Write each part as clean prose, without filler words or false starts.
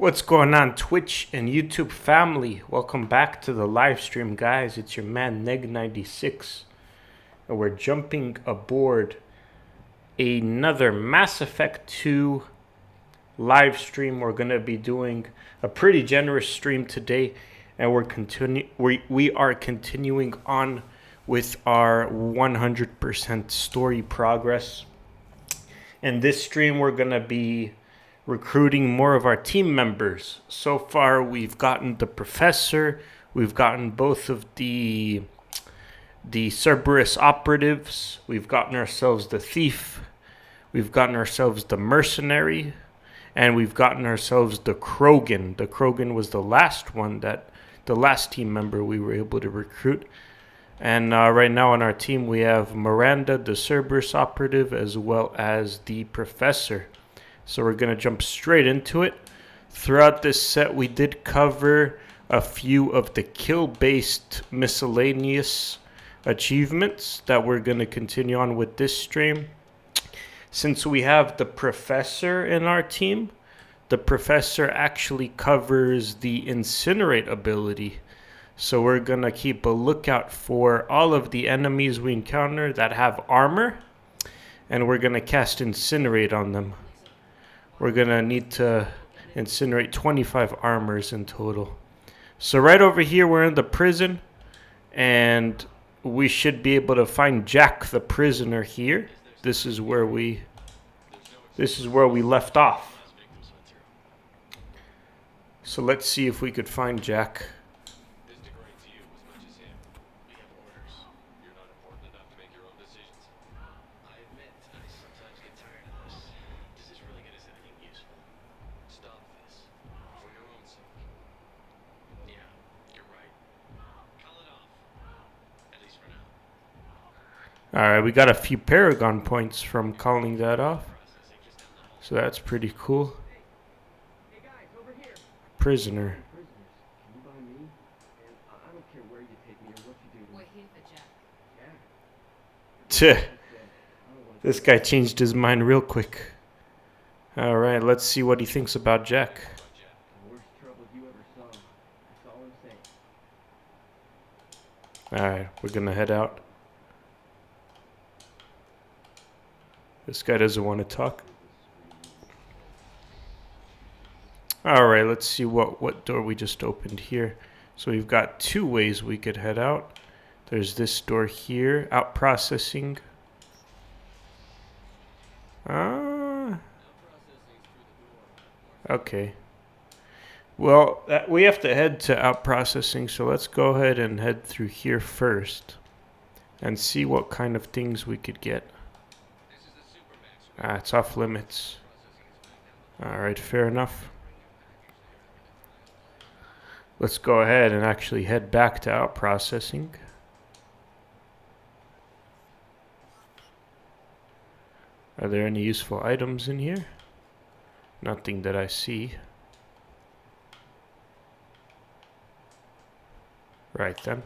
What's going on, Twitch and YouTube family? Welcome back to the live stream, guys. It's your man Neg96, and we're jumping aboard another Mass Effect 2 live stream. We're gonna be doing a pretty generous stream today, and we are continuing on with our 100% story progress. In this stream, we're gonna be recruiting more of our team members. So far, we've gotten the professor, we've gotten both of the Cerberus operatives, we've gotten ourselves the thief, we've gotten ourselves the mercenary, and we've gotten ourselves the Krogan. The Krogan was the last team member we were able to recruit. And right now on our team, we have Miranda, the Cerberus operative, as well as the professor. So we're going to jump straight into it. Throughout this set, we did cover a few of the kill-based miscellaneous achievements that we're going to continue on with this stream. Since we have the professor in our team, the professor actually covers the incinerate ability. So we're going to keep a lookout for all of the enemies we encounter that have armor, and we're going to cast incinerate on them. We're going to need to incinerate 25 armors in total. So right over here, we're in the prison, and we should be able to find Jack the prisoner here. This is where we left off. So let's see if we could find Jack. Alright, we got a few Paragon points from calling that off. So that's pretty cool. Prisoner. This guy changed his mind real quick. Alright, let's see what he thinks about Jack. Alright, we're gonna head out. This guy doesn't want to talk. Alright, let's see what door we just opened here. So we've got two ways we could head out. There's this door here, out processing. Okay. Well, we have to head to out processing, so let's go ahead and head through here first and see what kind of things we could get. It's off limits. Alright, fair enough. Let's go ahead and actually head back to out processing. Are there any useful items in here? Nothing that I see. Right then.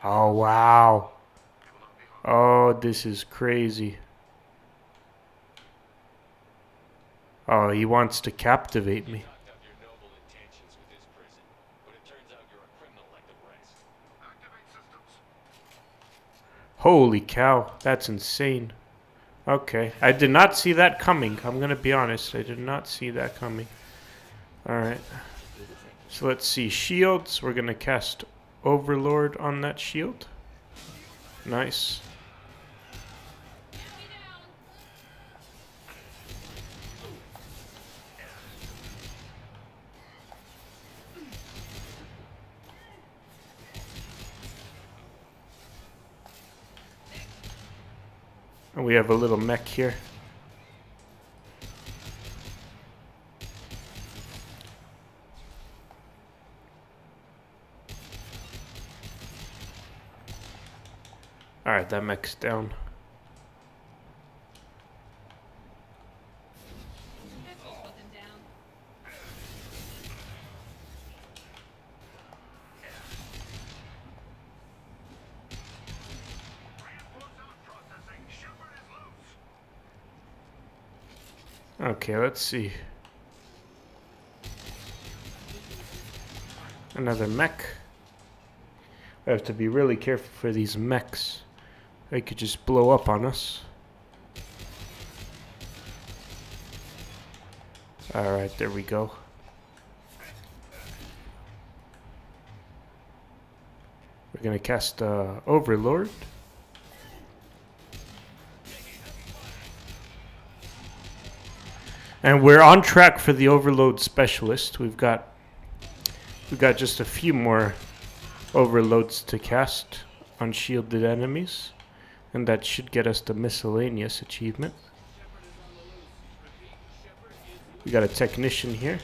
Oh, wow. Oh, this is crazy. Oh, he wants to captivate me. Holy cow, that's insane. Okay, I did not see that coming. I'm gonna be honest, I did not see that coming. Alright. So let's see, shields. We're gonna cast Overlord on that shield. Nice. And we have a little mech here. Alright, that mech's down. Okay, let's see. Another mech. We have to be really careful for these mechs. They could just blow up on us. Alright, there we go. We're gonna cast Overlord. And we're on track for the Overload Specialist. We've got just a few more overloads to cast on shielded enemies, and that should get us the miscellaneous achievement. We got a technician here.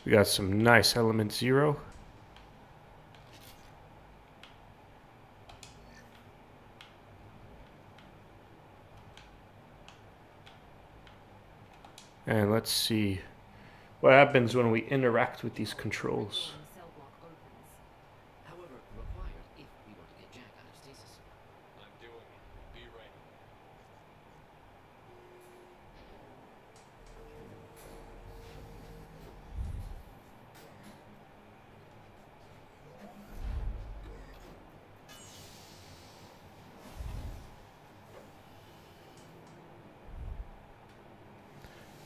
We got some nice element 0. And let's see what happens when we interact with these controls.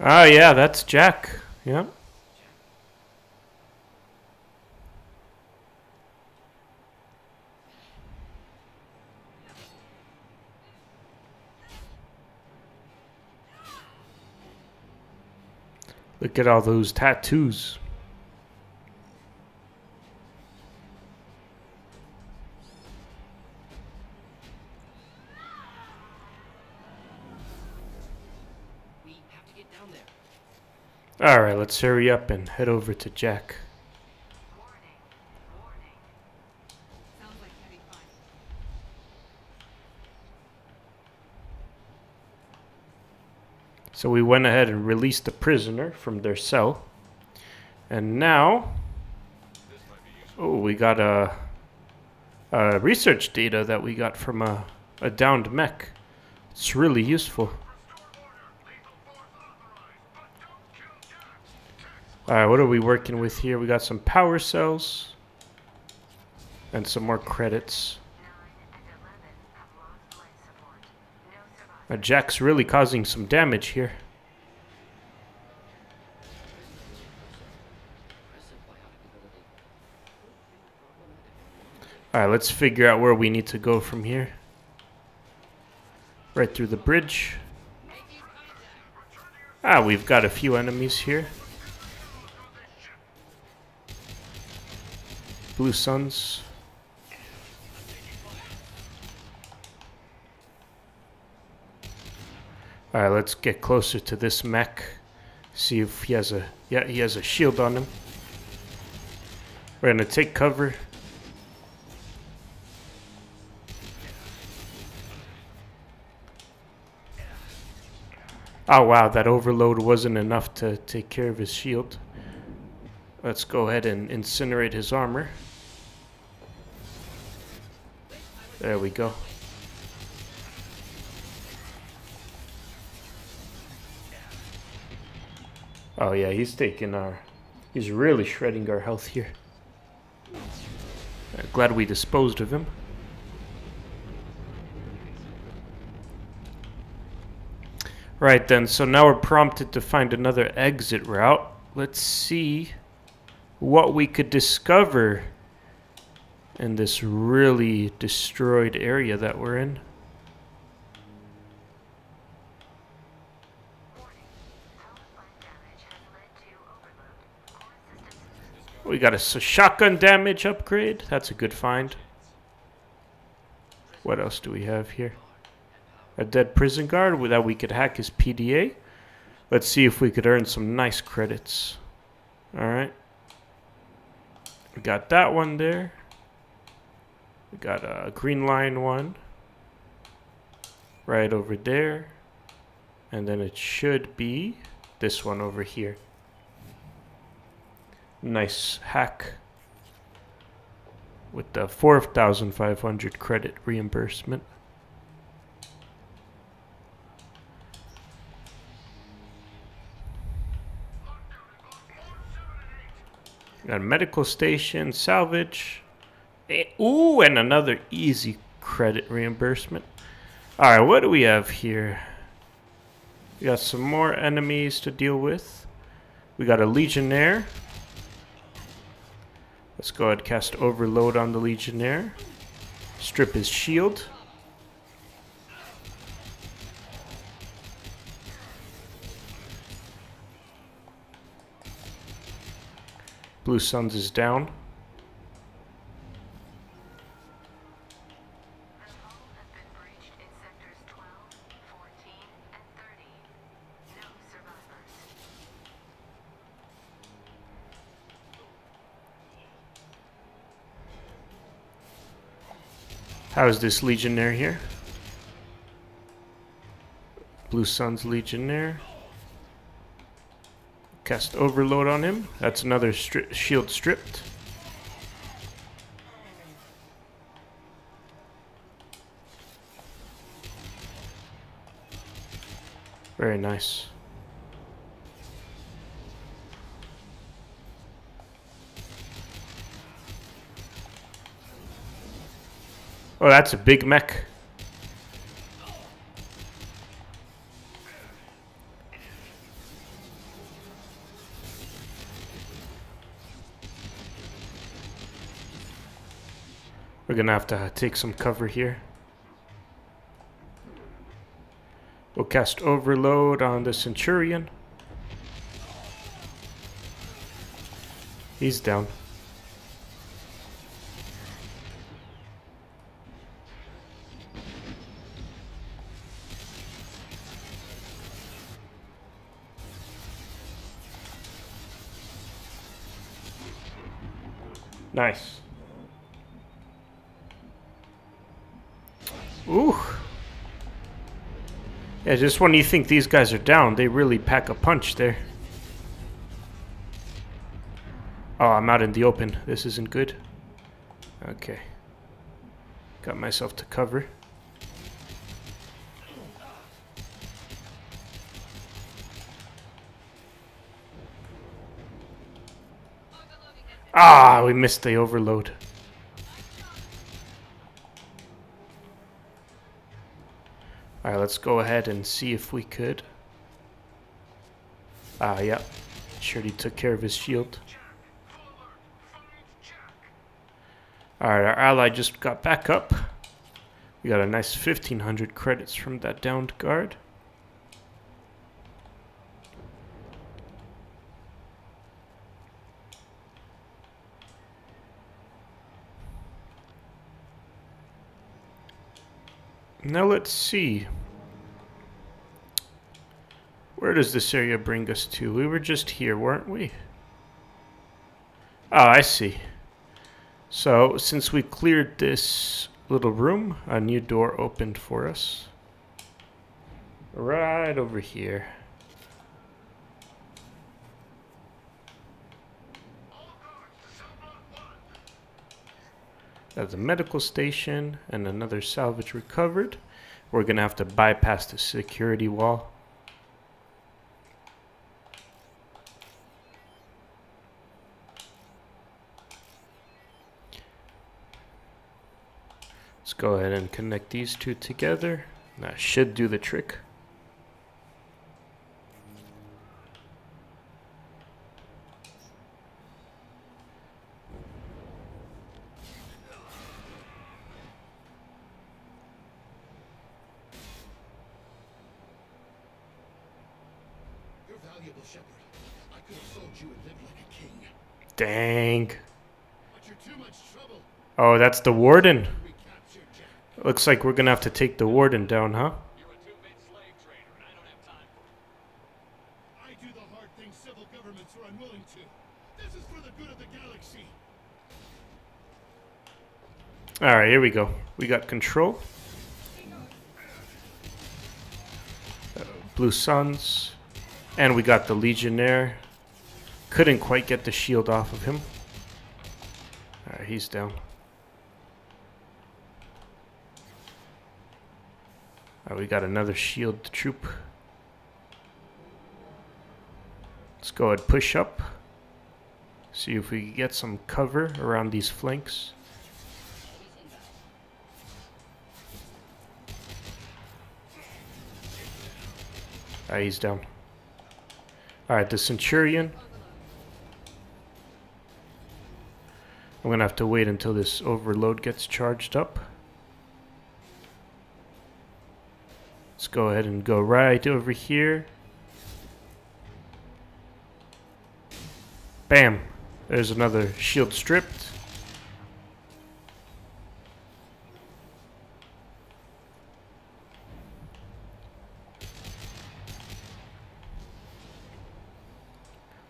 Oh yeah, that's Jack. Yeah. Look at all those tattoos. Alright, let's hurry up and head over to Jack. So we went ahead and released the prisoner from their cell. And now, oh, we got a research data that we got from a downed mech. It's really useful. Alright, what are we working with here? We got some power cells and some more credits. Jack's really causing some damage here. Alright, let's figure out where we need to go from here. Right through the bridge. Ah, we've got a few enemies here. Blue suns. Alright, let's get closer to this mech. See if he has he has a shield on him. We're gonna take cover. Oh wow, that overload wasn't enough to take care of his shield. Let's go ahead and incinerate his armor. There we go. Oh yeah, he's really shredding our health here. Glad we disposed of him. Right then, so now we're prompted to find another exit route. Let's see what we could discover in this really destroyed area that we're in. We got a shotgun damage upgrade. That's a good find. What else do we have here? A dead prison guard that we could hack his PDA. Let's see if we could earn some nice credits. Alright. We got that one there. We got a green line one. Right over there. And then it should be this one over here. Nice hack. with the 4,500 credit reimbursement. Got a medical station, salvage. Ooh, and another easy credit reimbursement. Alright, what do we have here? We got some more enemies to deal with. We got a Legionnaire. Let's go ahead and cast Overload on the Legionnaire. Strip his shield. Blue Suns is down. How is this Legionnaire here? Blue Suns Legionnaire. Cast Overload on him. That's another shield stripped. Very nice. Oh, that's a big mech. We're gonna have to take some cover here. We'll cast Overload on the Centurion. He's down. Nice. Ooh. Yeah, just when you think these guys are down, they really pack a punch there. Oh, I'm out in the open. This isn't good. Okay. Got myself to cover. Ah, we missed the overload. Alright, let's go ahead and see if we could. Ah, yeah. Sure he took care of his shield. Alright, our ally just got back up. We got a nice 1,500 credits from that downed guard. Now let's see. Where does this area bring us to? We were just here, weren't we? Oh, I see. So, since we cleared this little room, a new door opened for us. Right over here. That's a medical station and another salvage recovered. We're gonna have to bypass the security wall. Let's go ahead and connect these two together. That should do the trick. I could have sold you and lived like a king. Dang. But you're too much trouble. Oh, that's the warden. We captured Jack. Looks like we're gonna have to take the warden down, huh? You're a two-bit slave trader, and I don't have time for it. I do the hard things civil governments are unwilling to. This is for the good of the galaxy. Alright, here we go. We got control. Blue Suns. And we got the Legionnaire. Couldn't quite get the shield off of him. Alright, he's down. Alright, we got another shield troop. Let's go ahead, push up. See if we can get some cover around these flanks. Alright, he's down. Alright, the Centurion. I'm gonna have to wait until this overload gets charged up. Let's go ahead and go right over here. Bam! There's another shield stripped.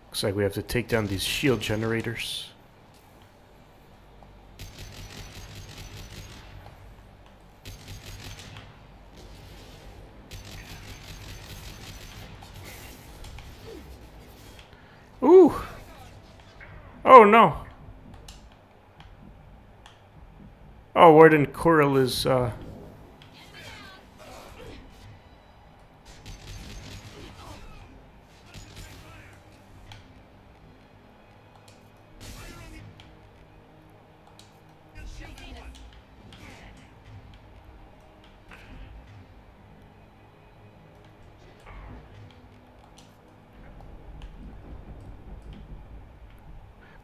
Looks like we have to take down these shield generators. Ooh! Oh no! Oh, Warden Coral is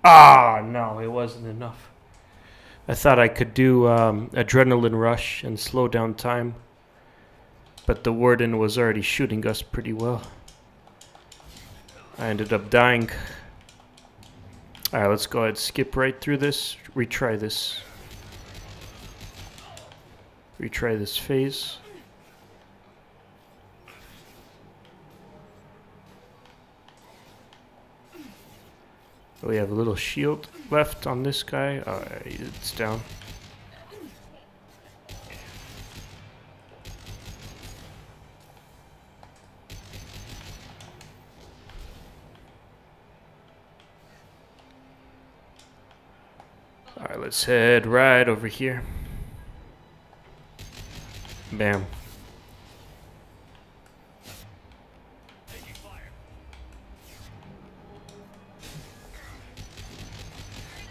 Ah, no, it wasn't enough. I thought I could do adrenaline rush and slow down time, but the Warden was already shooting us pretty well. I ended up dying. Alright, let's go ahead, skip right through this, retry this. Retry this phase. We have a little shield left on this guy. It's down. Alright, let's head right over here. Bam.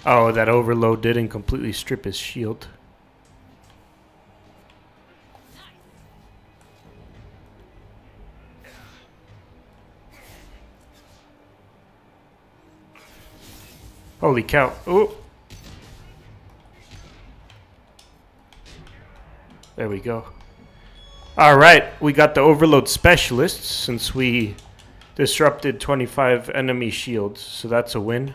Oh, that overload didn't completely strip his shield. Holy cow. Oh! There we go. Alright, we got the overload specialists since we disrupted 25 enemy shields, so that's a win.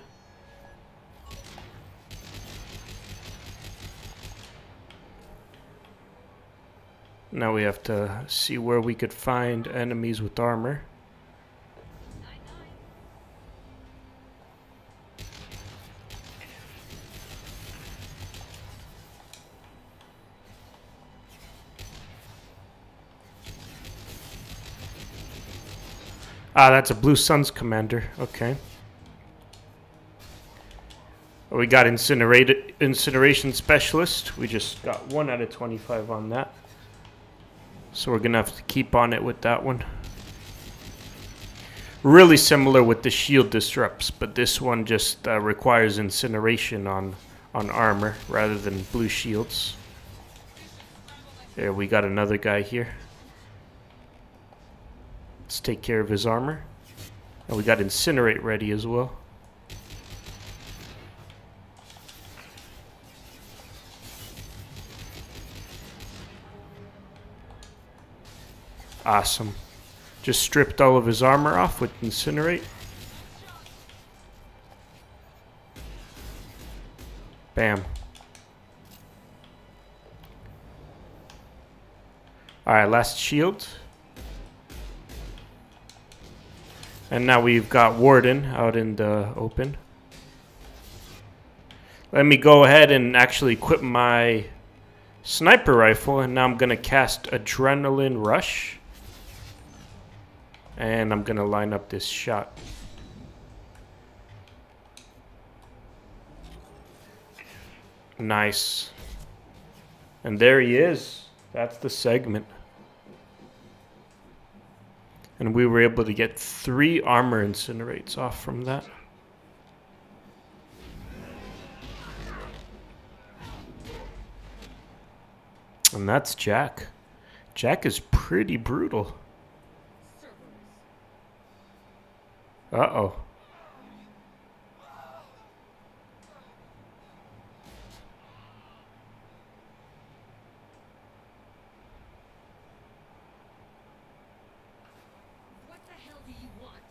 Now we have to see where we could find enemies with armor. Ah, that's a Blue Suns commander. Okay. We got incineration specialist. We just got 1 out of 25 on that. So we're gonna have to keep on it with that one. Really similar with the shield disrupts, but this one just requires incineration on armor rather than blue shields. There, we got another guy here. Let's take care of his armor. And we got incinerate ready as well. Awesome. Just stripped all of his armor off with incinerate. Bam. Alright, last shield. And now we've got Warden out in the open. Let me go ahead and actually equip my sniper rifle, and now I'm going to cast Adrenaline Rush. And I'm going to line up this shot. Nice. And there he is. That's the segment. And we were able to get 3 armor incinerates off from that. And that's Jack. Jack is pretty brutal. Uh-oh. What the hell do you want?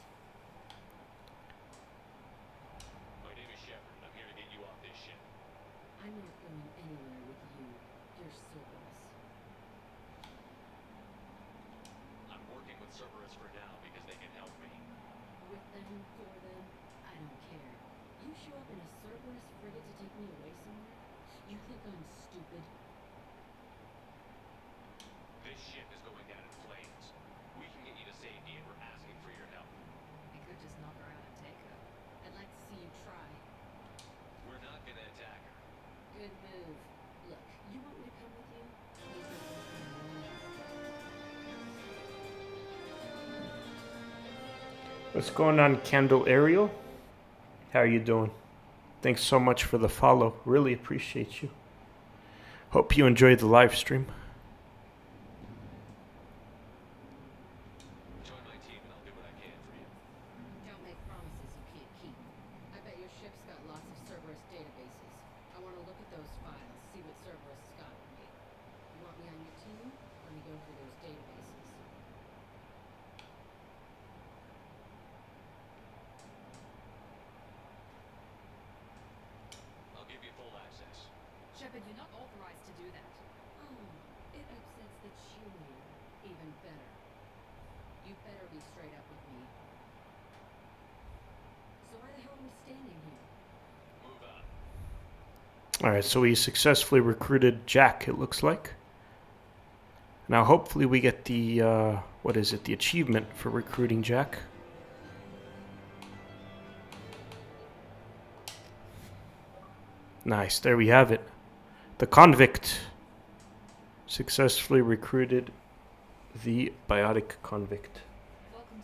My name is Shepard, and I'm here to get you off this ship. I'm not going anywhere with you. You're Cerberus. I'm working with Cerberus for now because they can help me. With them, for them, I don't care. You show up in a Cerberus frigate to take me away somewhere? You think I'm stupid? This ship is going down in flames. We can get you to safety, and we're asking for your help. I could just knock her out and take her. I'd like to see you try. We're not gonna attack her. Good move. Look, you want me to come with you? What's going on, Candle Ariel? How are you doing? Thanks so much for the follow. Really appreciate you. Hope you enjoyed the live stream. Join my team, and I'll do what I can for you. Don't make promises you can't keep. I bet your ship's got lots of Cerberus databases. I want to look at those files, see what Cerberus has got on me. You want me on your team? Let me go through those databases. I'll give you full access. Shepard, you're not authorized to do that. Oh, it upsets that you're here. Even better. You better be straight up with me. So why the hell am I standing here? Move on. Alright, so we successfully recruited Jack, it looks like. Now hopefully we get the, what is it, the achievement for recruiting Jack. Nice, there we have it. The convict. Successfully recruited the biotic convict.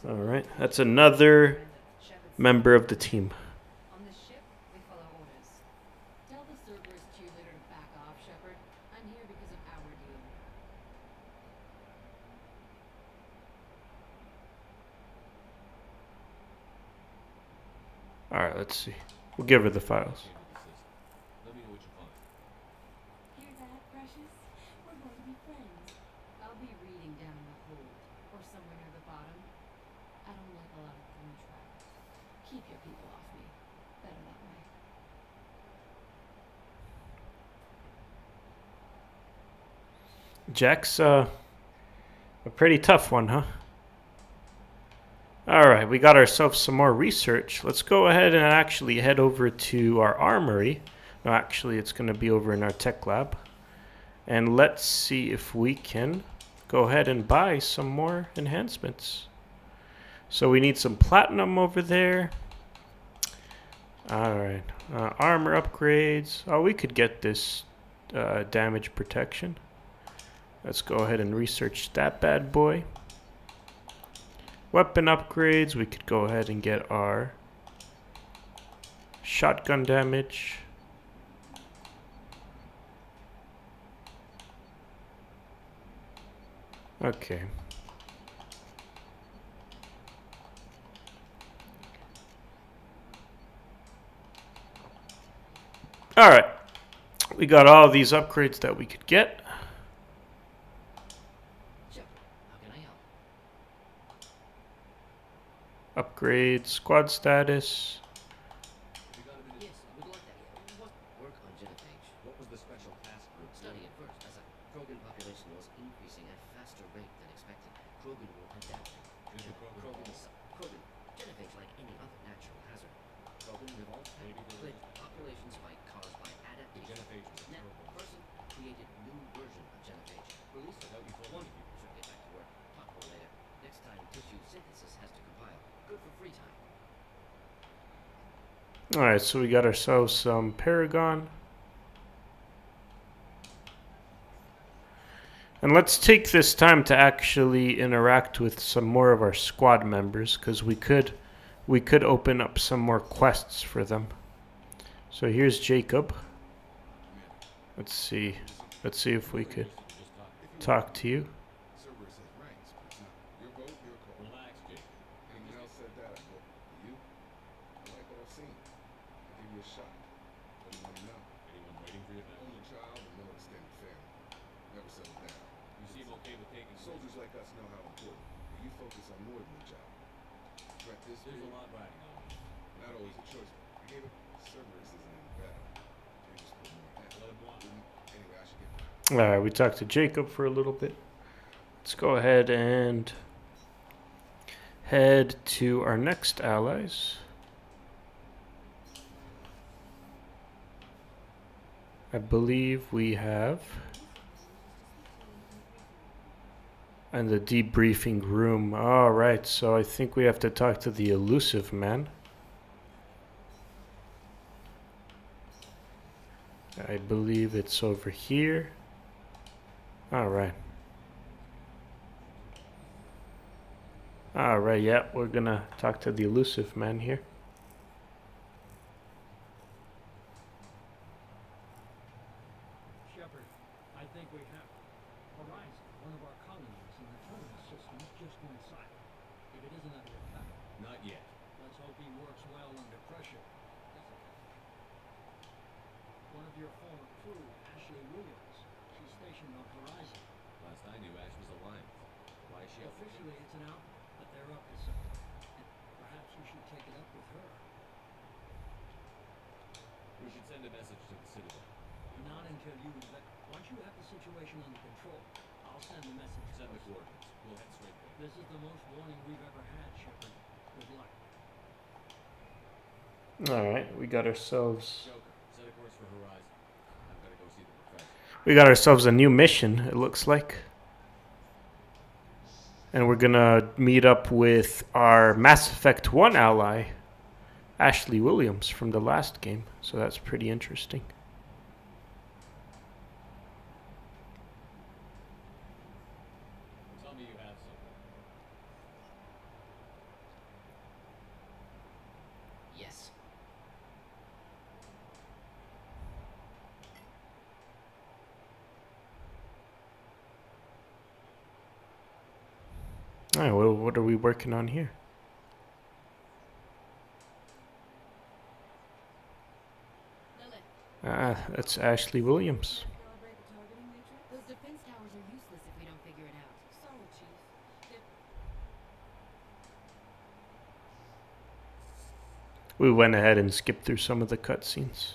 Alright, that's another member of the team. On this ship, we follow orders. Tell the Cerberus cheerleader to back off, Shepard. I'm here because of our deal. Alright, let's see. We'll give her the files. Let me know what you find. Hear that, Precious? We're going to be friends. I'll be reading down in the hold, or somewhere near the bottom. I don't like a lot of through trappers. Keep your people off me. Better that way. Jack's a pretty tough one, huh? Alright, we got ourselves some more research. Let's go ahead and actually head over to our armory. No, actually, it's going to be over in our tech lab. And let's see if we can go ahead and buy some more enhancements. So we need some platinum over there. Alright, armor upgrades. Oh, we could get this damage protection. Let's go ahead and research that bad boy. Weapon upgrades, we could go ahead and get our shotgun damage. Okay. Alright. We got all these upgrades that we could get. Shepard, how can I help? Upgrade squad status. Have you got a minute? Yes, I would like that. What? Work on genophage. What was the special task group? Study it first, as a Krogan population was increasing at a faster rate than expected. Krogan will adapt. Is the Krogan Krogan, Krogan, genophage like any other natural hazard. Krogan live all time. Maybe they're- Population spike caused by The adaptation. genophage was a Now, terrible. person created new version of genophage. Release I thought you told one. me people. Should get back to work. Talk more later. Next time, tissue synthesis has to compile. Good for free time. Alright, so we got ourselves some Paragon. And let's take this time to actually interact with some more of our squad members, because we could open up some more quests for them. So here's Jacob. Let's see if we could talk to you. Cerberus has ranks, but it's not your boat, your call. Relax, Jake. Anyone else said that, I hope. You? I like what I've seen. I'll give you a shot. What do you want to know? Anyone waiting for you now? Only child and no extended family. Never settled down. You seem okay with taking Soldiers like us know how important. But you focus on more than a job. Threat this There's big, a lot riding on it. not always a choice. I gave it. Cerberus isn't in battle. They just put more in. Let him walk. Anyway, I should get back. Alright, we talked to Jacob for a little bit. Let's go ahead and head to our next allies. I believe we have... And the debriefing room. Alright, so I think we have to talk to the elusive man. I believe it's over here. Alright. Alright, yeah, we're gonna talk to the elusive man here. Shepard, I think we have Horizon, one of our colonies in the terminal system, just went silent. If it isn't under attack, Not yet. let's hope he works well under pressure. One of your former crew, Ashley Williams, she's stationed on Horizon. Last I knew, Ash was Alliance. Why is she up? Officially it's an out, but they're up to something. And perhaps you should take it up with her. We should send a message to the Citadel. Not until once you have the situation under control, I'll send the message. Send the first. coordinates. We'll head straight there. This is the most warning we've ever had, Shepard. Good luck. Alright, we got ourselves... Joker, set a course for Horizon. I'm gonna go see the professor. We got ourselves a new mission, it looks like. And we're gonna meet up with our Mass Effect 1 ally, Ashley Williams, from the last game. So that's pretty interesting. Tell me you have something. Yes. Alright, well, what are we working on here? Lilith, That's Ashley Williams. calibrate the targeting matrix? Those defense towers are useless if we don't figure it out. Sorry, Chief. We went ahead and skipped through some of the cutscenes.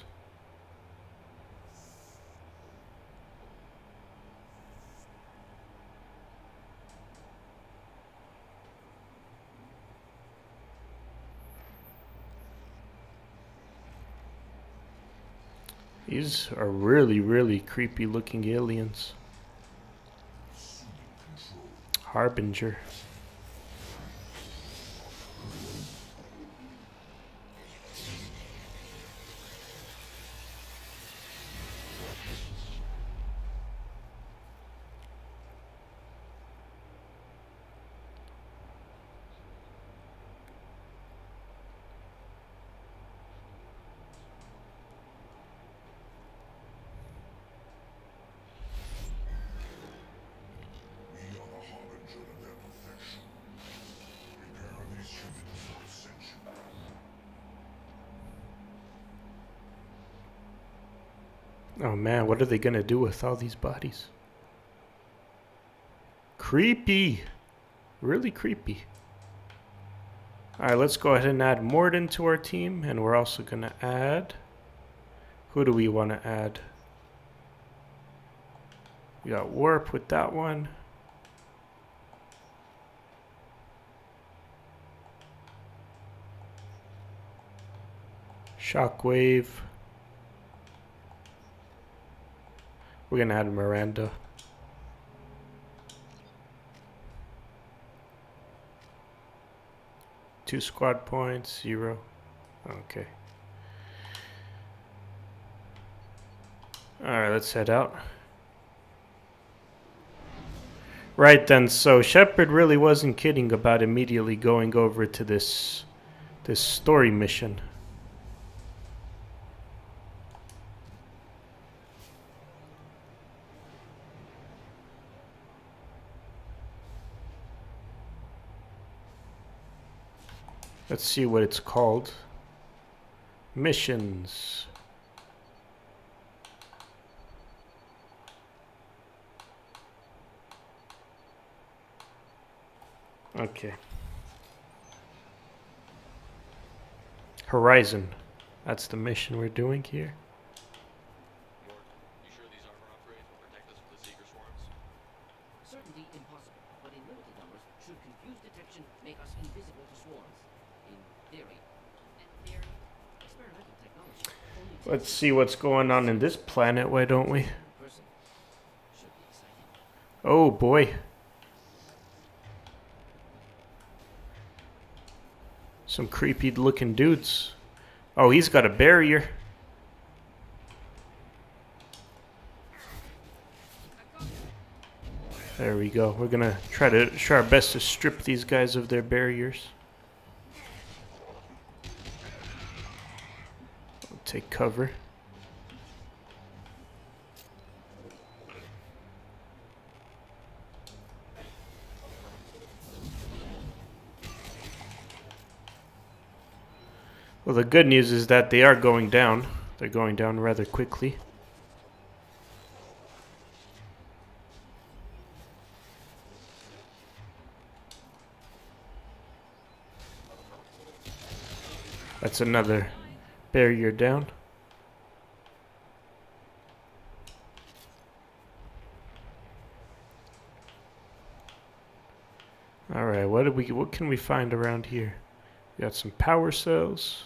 These are really, really creepy looking aliens. Harbinger. Oh man, what are they gonna do with all these bodies? Creepy. Really creepy. Alright, let's go ahead and add Morden to our team. And we're also gonna add... Who do we want to add? We got Warp with that one. Shockwave. We're gonna add Miranda. Two squad points, 0. Okay. Alright, let's head out. Right then, so Shepard really wasn't kidding about immediately going over to this story mission. Let's see what it's called. Missions. Okay. Horizon. That's the mission we're doing here. York, you sure these armor upgrades will protect us from the Seeker swarms? Certainly impossible, but in limited numbers should confuse detection make us invisible to swarms. In theory. In theory. Experimental technology. Only Let's see what's going on in this planet, why don't we? person. Should be exciting. Oh boy. Some creepy looking dudes. Oh, he's got a barrier. There we go. We're gonna try our best to strip these guys of their barriers. Take cover. Well, the good news is that they are going down. They're going down rather quickly. That's another barrier down. All right, what can we find around here? We got some power cells.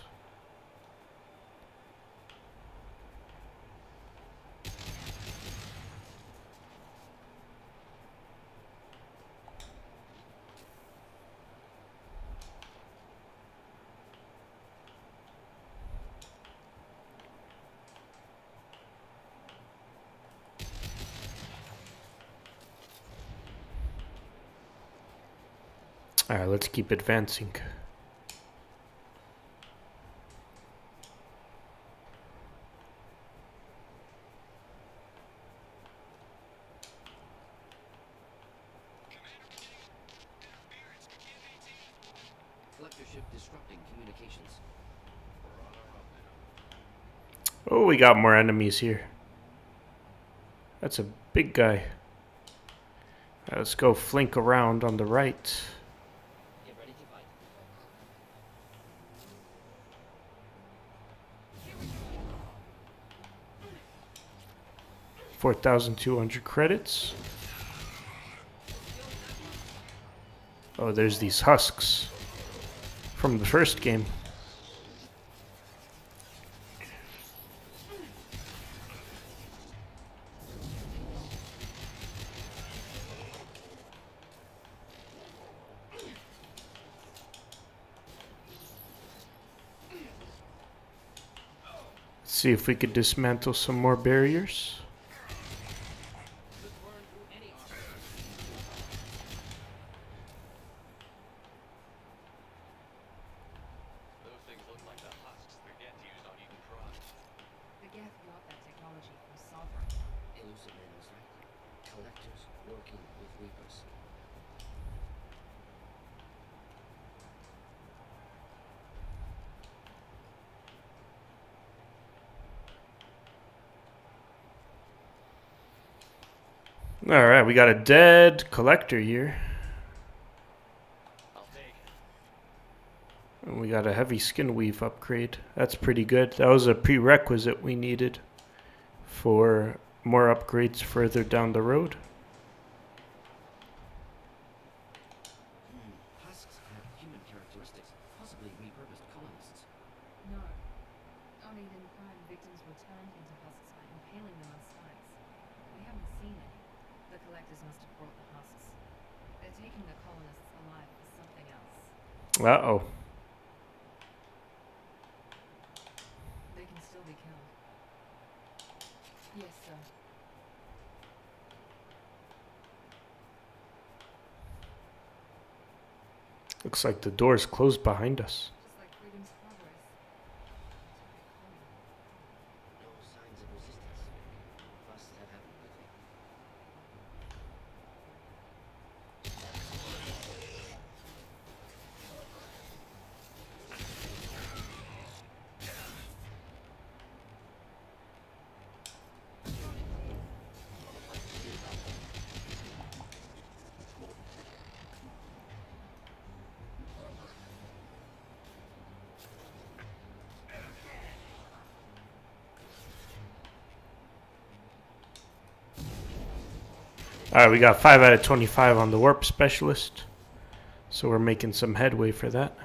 All right, let's keep advancing. Collector ship disrupting communications. We're on our own now. Oh, we got more enemies here. That's a big guy. Let's go flank around on the right. Get ready to fight. 4,200 credits. Oh, there's these husks from the first game. Let's see if we could dismantle some more barriers. Could burn through any armor. Those things look like the husks the Geth used on Eden Cross. The Geth got that technology from Sovereign. Elusive man was right. Collectors working with Reapers. All right, we got a dead collector here. I'll take it. And we got a heavy skin weave upgrade. That's pretty good. That was a prerequisite we needed for more upgrades further down the road. Husks have human characteristics, possibly repurposed colonists. No. Only in crime, victims were turned into husks by impaling them on spikes. We haven't seen any. The collectors must have brought the husks. They're taking the colonists alive for something else. Uh-oh. They can still be killed. Yes, sir. Looks like the door's closed behind us. Just like freedom's progress. No signs of resistance. Must have happened quickly. Alright, we got 5 out of 25 on the warp specialist. So we're making some headway for that.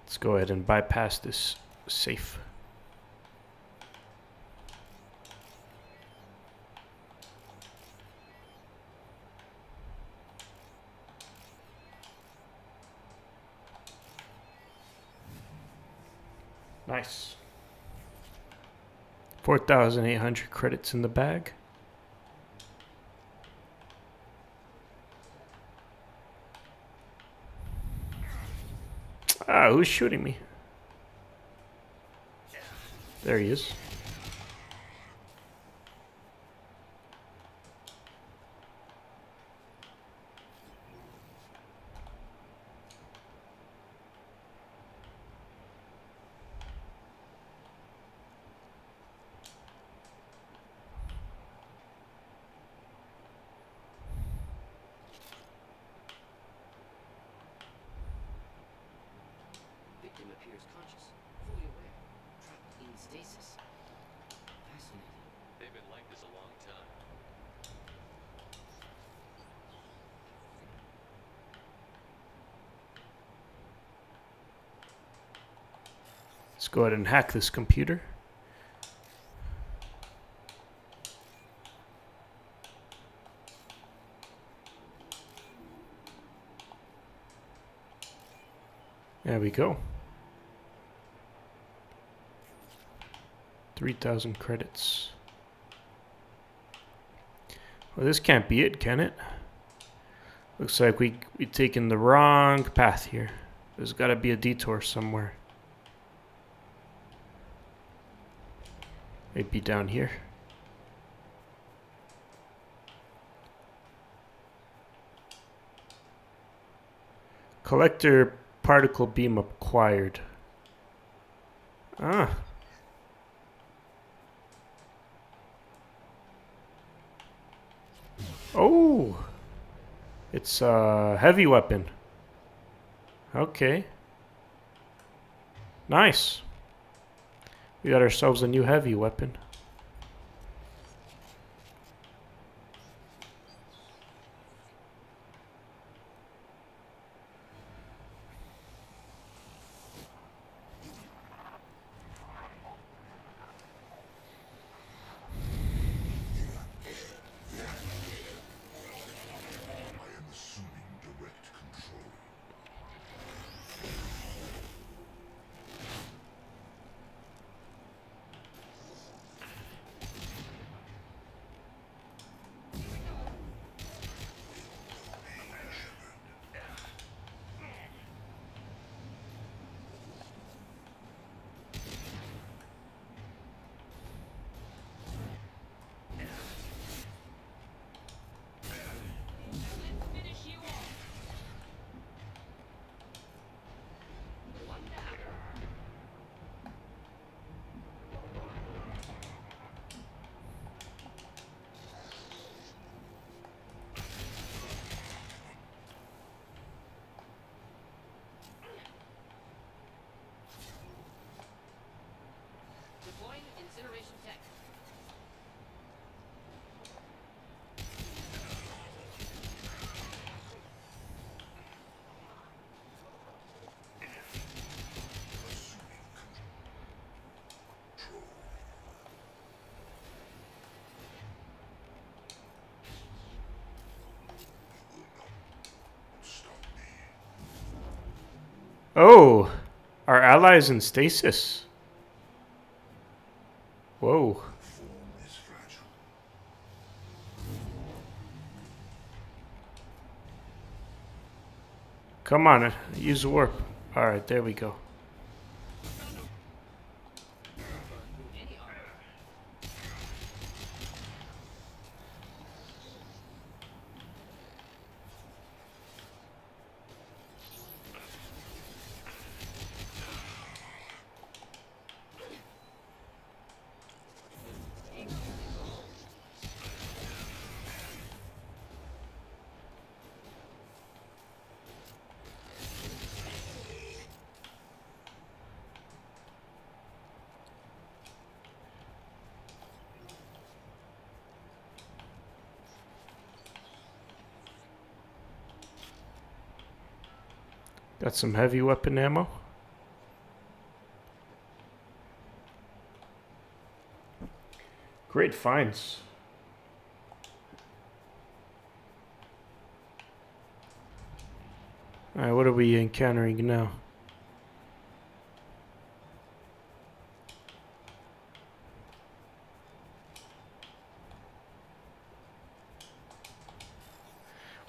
Let's go ahead and bypass this safe. Nice. 4,800 credits in the bag. Ah, who's shooting me? There he is. Victim appears conscious, fully aware, trapped in stasis. Fascinating. They've been like this a long time. Let's go ahead and hack this computer. There we go. 3,000 credits. Well, this can't be it, can it? Looks like we taken the wrong path here. There's got to be a detour somewhere. Maybe down here. Collector particle beam acquired. Ah. Oh. It's a heavy weapon. Okay. Nice. We got ourselves a new heavy weapon. Deploying incineration tech. Oh, our allies in stasis. Whoa. Form is fragile. Come on, use warp. Alright, there we go. Got some heavy weapon ammo. Great finds. Alright, what are we encountering now?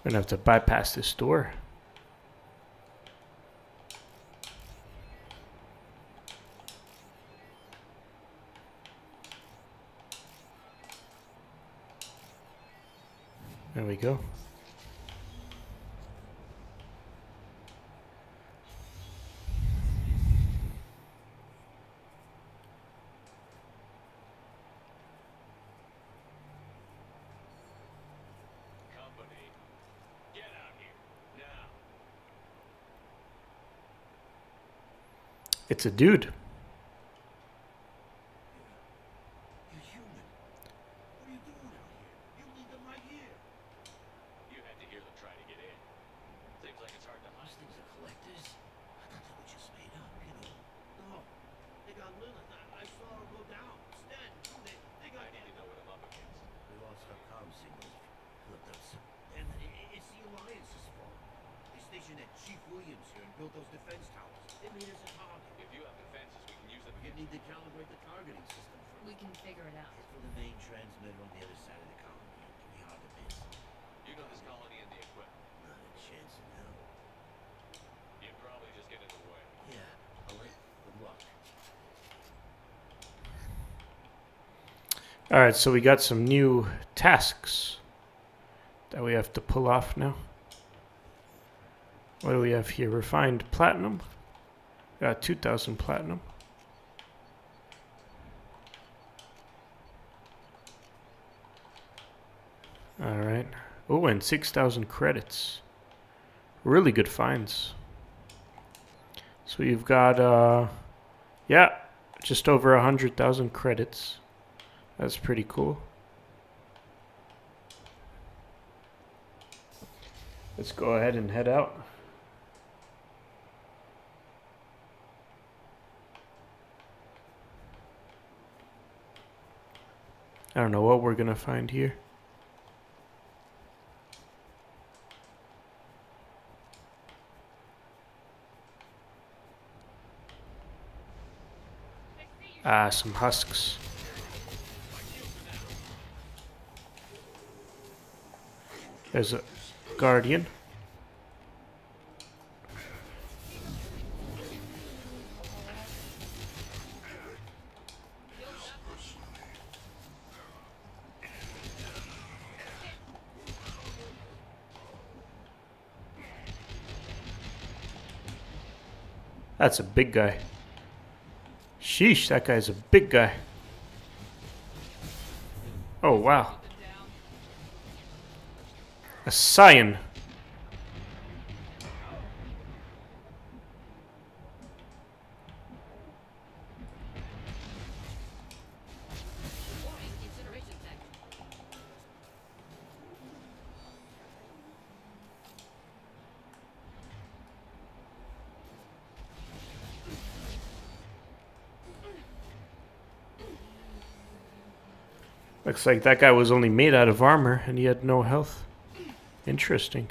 We're gonna have to bypass this door. There we go. Company, get out here now. It's a dude. You're human. What are you doing out here? You need them right here. You had to hear them try to get in. Seems like it's hard to Those hide. things are collectors. I thought they were just made up, you know. No, they got Lilith. I saw her go down. Instead, they got I need to know what I'm up against. We lost our comm signals. Look, and it's the Alliance's fault. They stationed at Chief Williams here and built those defense towers. They made us a target. If you have defenses, we can use them We against need to calibrate the targeting system first. We can figure it out. For the main transmitter on the other side of the colony. It'll be hard to miss. You know this colony and the equipment. Not a chance in hell. You'd probably just get in the way. Yeah, all right. Good luck. Alright, so we got some new tasks that we have to pull off now. What do we have here? Refined platinum. Got 2,000 platinum. Alright. Oh, and 6,000 credits. Really good finds. So you've got, yeah, just over 100,000 credits. That's pretty cool. Let's go ahead and head out. I don't know what we're gonna find here. Ah, some husks. There's a guardian. That's a big guy. Sheesh, that guy's a big guy. Oh, wow. A scion. Warning, incineration tech. Looks like that guy was only made out of armor and he had no health. Interesting.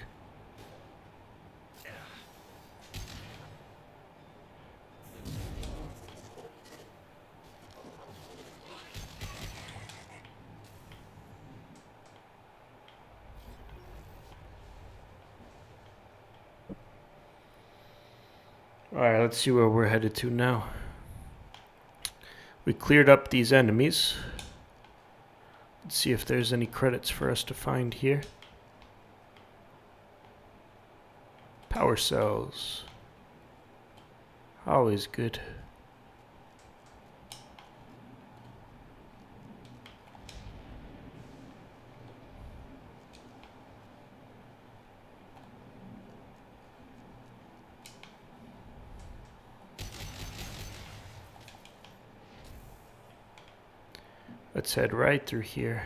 Alright, let's see where we're headed to now. We cleared up these enemies. Let's see if there's any credits for us to find here. Power cells. Always good. Let's head right through here.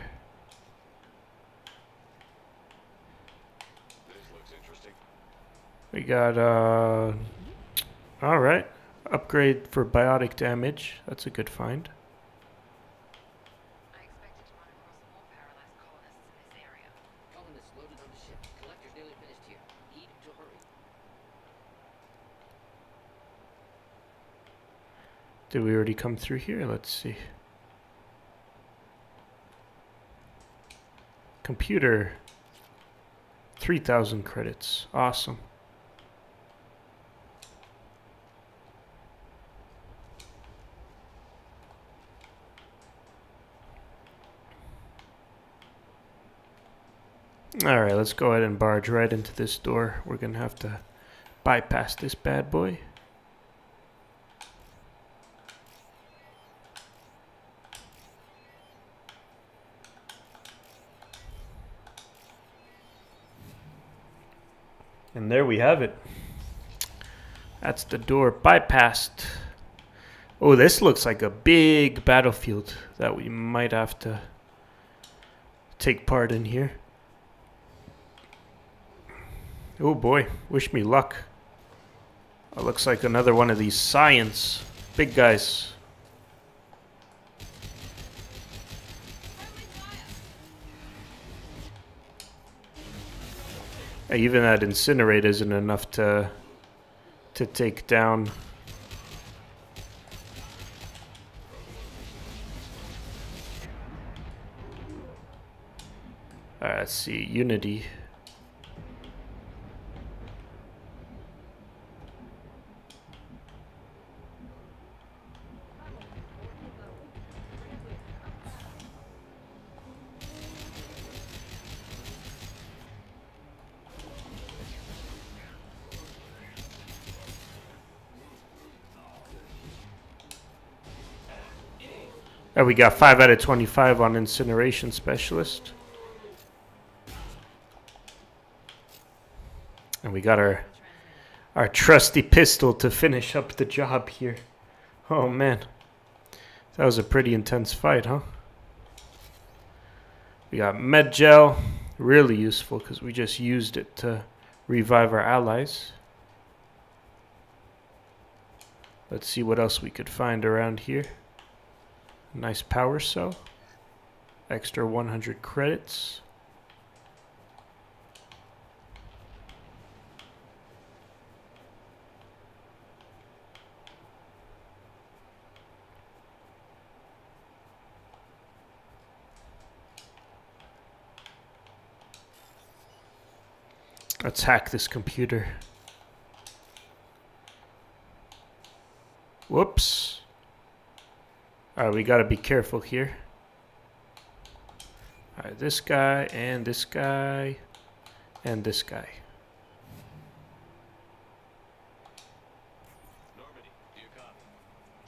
This looks interesting. We got, alright. Upgrade for biotic damage. That's a good find. I expected to run across more paralyzed colonists in this area. Colonists loaded on the ship. Collector's nearly finished here. Need to hurry. Did we already come through here? Let's see. Computer. 3,000 credits. Awesome. Alright, let's go ahead and barge right into this door. We're gonna have to bypass this bad boy. And there we have it. That's the door bypassed. Oh, this looks like a big battlefield that we might have to take part in here. Oh boy, wish me luck. It looks like another one of these science big guys. Even that incinerate isn't enough to take down. Let's see, Unity. And we got 5 out of 25 on Incineration Specialist. And we got our trusty pistol to finish up the job here. Oh man. That was a pretty intense fight, huh? We got Med Gel. Really useful because we just used it to revive our allies. Let's see what else we could find around here. Nice power cell. Extra 100 credits. Let's hack this computer. Whoops. Alright, we gotta be careful here. Alright, this guy, and this guy, and this guy. Normandy, do you copy?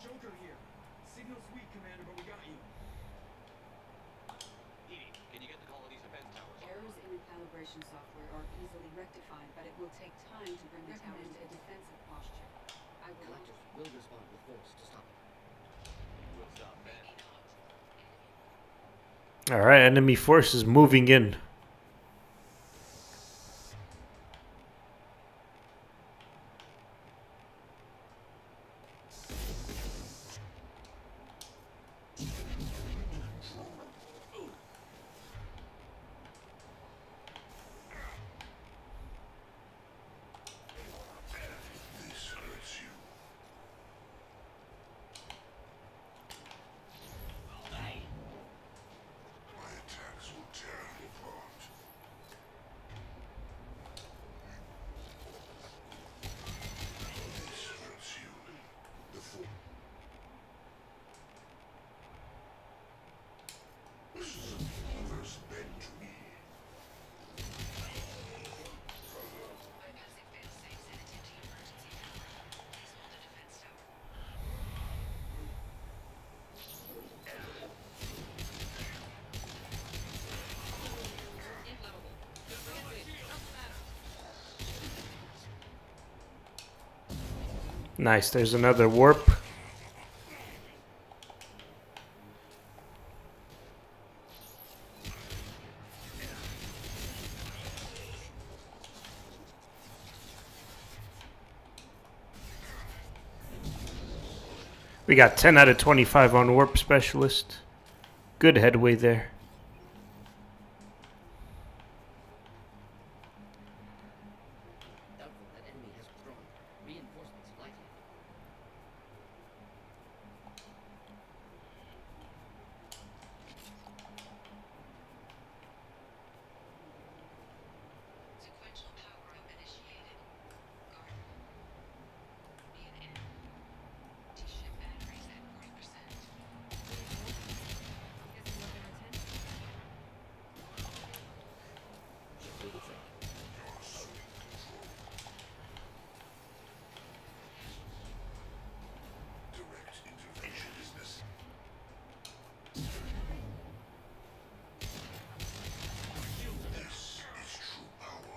Joker here. Signal's weak, Commander, but we got you. Edie, can you get the colony's defense towers? Errors in the calibration software are easily rectified, but it will take time to bring the towers to a defensive posture. I will Collectors will respond with force to stop it. We'll stop Ben. Alright, enemy forces moving in. This hurts you. My attacks will tear you apart. Nice, there's another warp. We got 10 out of 25 on warp specialist. Good headway there. Doubtful that enemy has withdrawn. Reinforcements likely. Sequential power up initiated. Guard. Be an N. T-ship batteries at 40%. Guessing what their intention is. Should do the thing. Direct intervention is necessary. This is true power.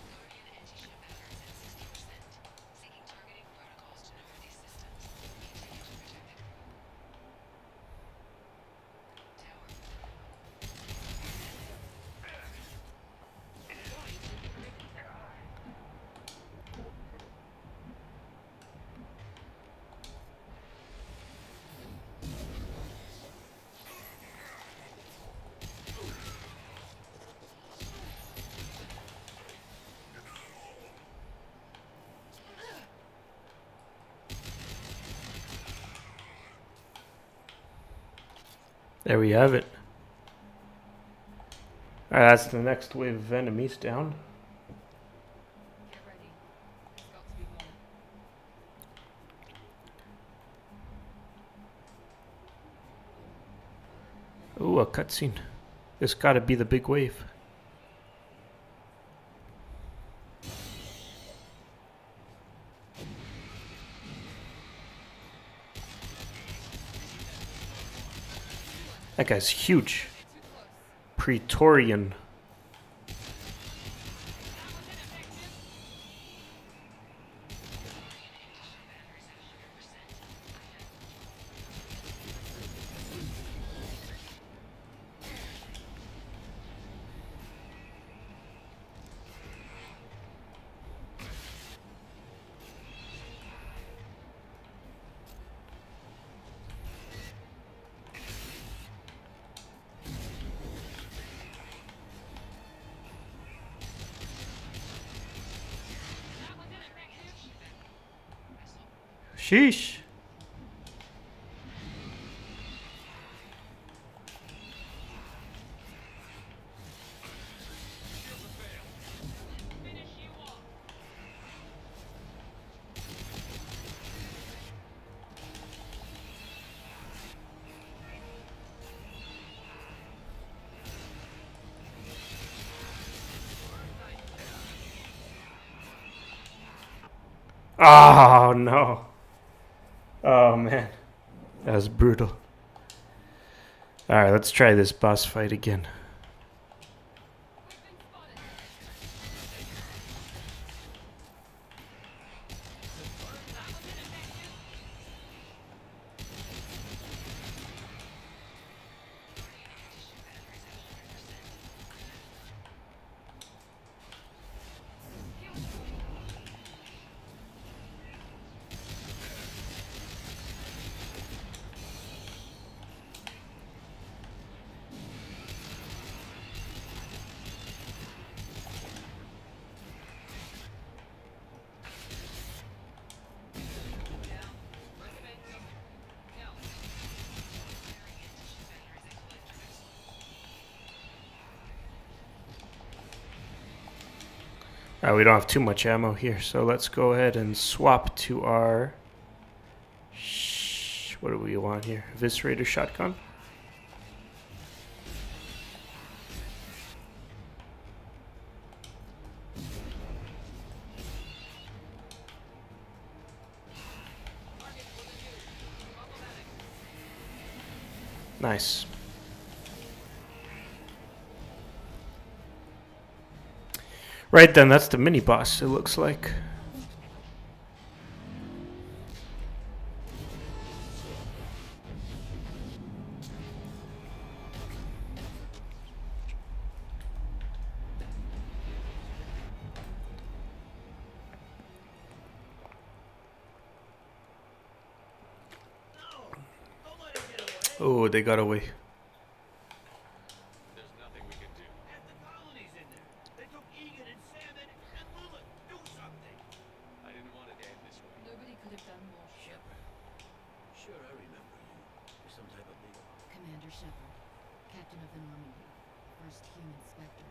Guardian anti-ship batteries at 60%. Seeking targeting protocols to know these systems. Continue to protect it. Tower. There we have it. Alright, that's the next wave of enemies down. Get ready. There's got to be more. Ooh, a cutscene. This gotta be the big wave. That guy's huge. Too close. Praetorian. Sheesh. Oh no. Oh man. That was brutal. Alright, let's try this boss fight again. We've been spotted. We don't have too much ammo here, so let's go ahead and swap to our... What do we want here? Eviscerator shotgun? Nice. Right then, that's the mini boss, it looks like. Don't let him get away. Oh, they got away. There's nothing we can do. Half the colony's in there. They took Egan and Sam and Lilith. Do something. I didn't want it to end this way. Nobody could have done more. Shepard. Sure, I remember you. You're some type of leader. Commander Shepard, captain of the Normandy, first human spectre,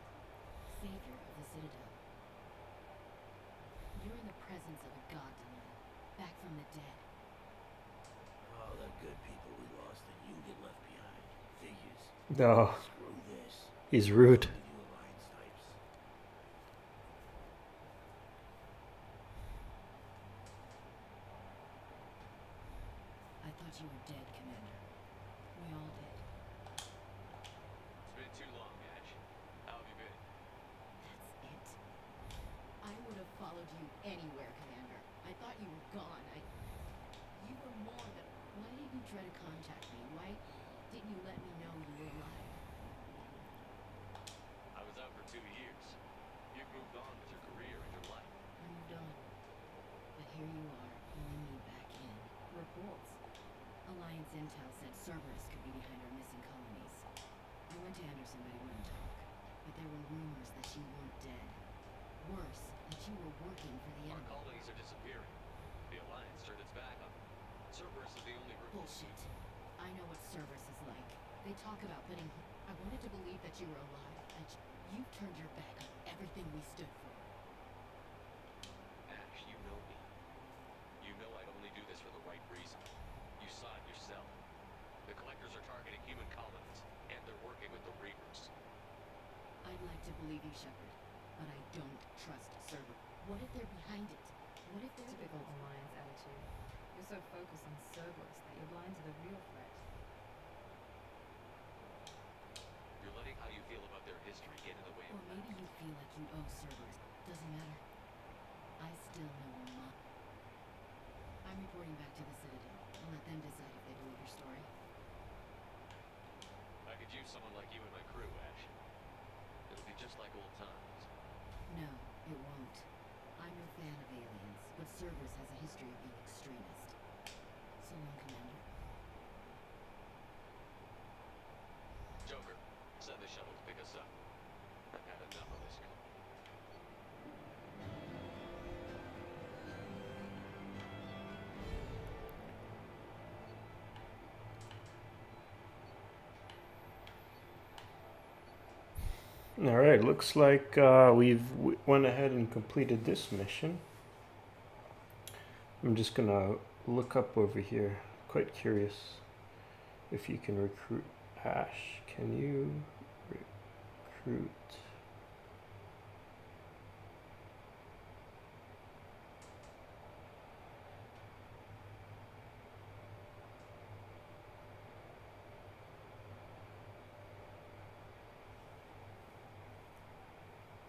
savior of the Citadel. You're in the presence of a god, Delilah, back from the dead. All the good people we lost and you get left behind. Figures. No, Screw this. he's rude. With you Alliance types. I thought you were dead, Commander. We all did. It's been too long, Ash. How have you been? That's it? I would have followed you anywhere, Commander. I thought you were gone. You were more than... Why didn't you try to contact me? Why didn't you let me know you were alive? I was out for 2 years. You've moved on with your career and your life. I moved on. But here you are, pulling me back in. Reports. Alliance intel said Cerberus could be behind our missing colonies. I went to Anderson, but he wouldn't talk. But there were rumors that you weren't dead. Worse, that you were working for the Our enemy. colonies are disappearing. The Alliance turned its back on them. Cerberus is the only group. Bullshit. I know what Cerberus is like. They talk about putting... I wanted to believe that you were alive. You turned your back on everything we stood for. Ash, you know me. You know I'd only do this for the right reason. You saw it yourself. The Collectors are targeting human colonies, and they're working with the Reapers. I'd like to believe you, Shepard, but I don't trust Cerberus. What if they're behind it? What if they're... Typical Alliance attitude. You're so focused on Cerberus that you're blind to the real threat. You're letting how you feel about their history get in the way Or of maybe you feel like you owe Cerberus. Doesn't matter. I still know we're not. I'm reporting back to the Citadel. I'll let them decide if they believe your story. I could use someone like you in my crew, Ash. It'll be just like old times. No, it won't. I'm no fan of aliens, but Cerberus has a history of being extremist. So long, Commander. Joker, send the shuttle to pick us up. I've had enough of this. All right, looks like went ahead and completed this mission. I'm just gonna look up over here. Quite curious if you can recruit Ash. Can you recruit?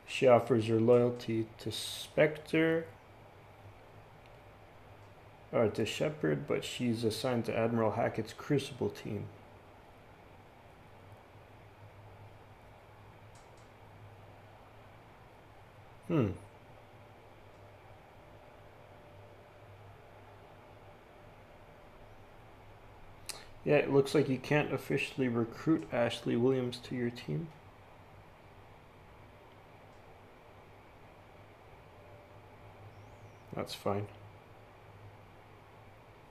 She offers her loyalty to Spectre or to Shepard, but she's assigned to Admiral Hackett's Crucible team. Yeah, it looks like you can't officially recruit Ashley Williams to your team. That's fine.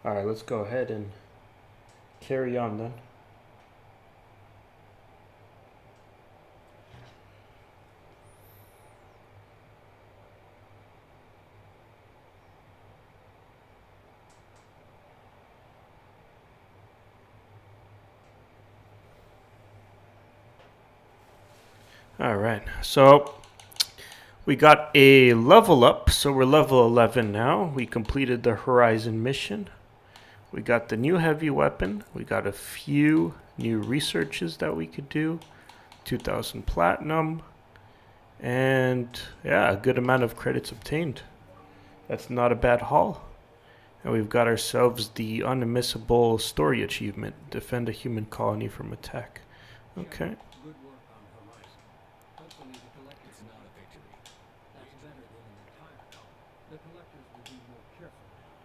Alright, let's go ahead and carry on then. Alright, so we got a level up, so we're level 11 now. We completed the Horizon mission. We got the new heavy weapon. We got a few new researches that we could do. 2,000 platinum. And yeah, a good amount of credits obtained. That's not a bad haul. And we've got ourselves the unmissable story achievement. Defend a human colony from attack. Okay. Good work on Horizon. Hopefully the collectors... It's not a victory. That's better than an entire colony. The collectors will be more careful now,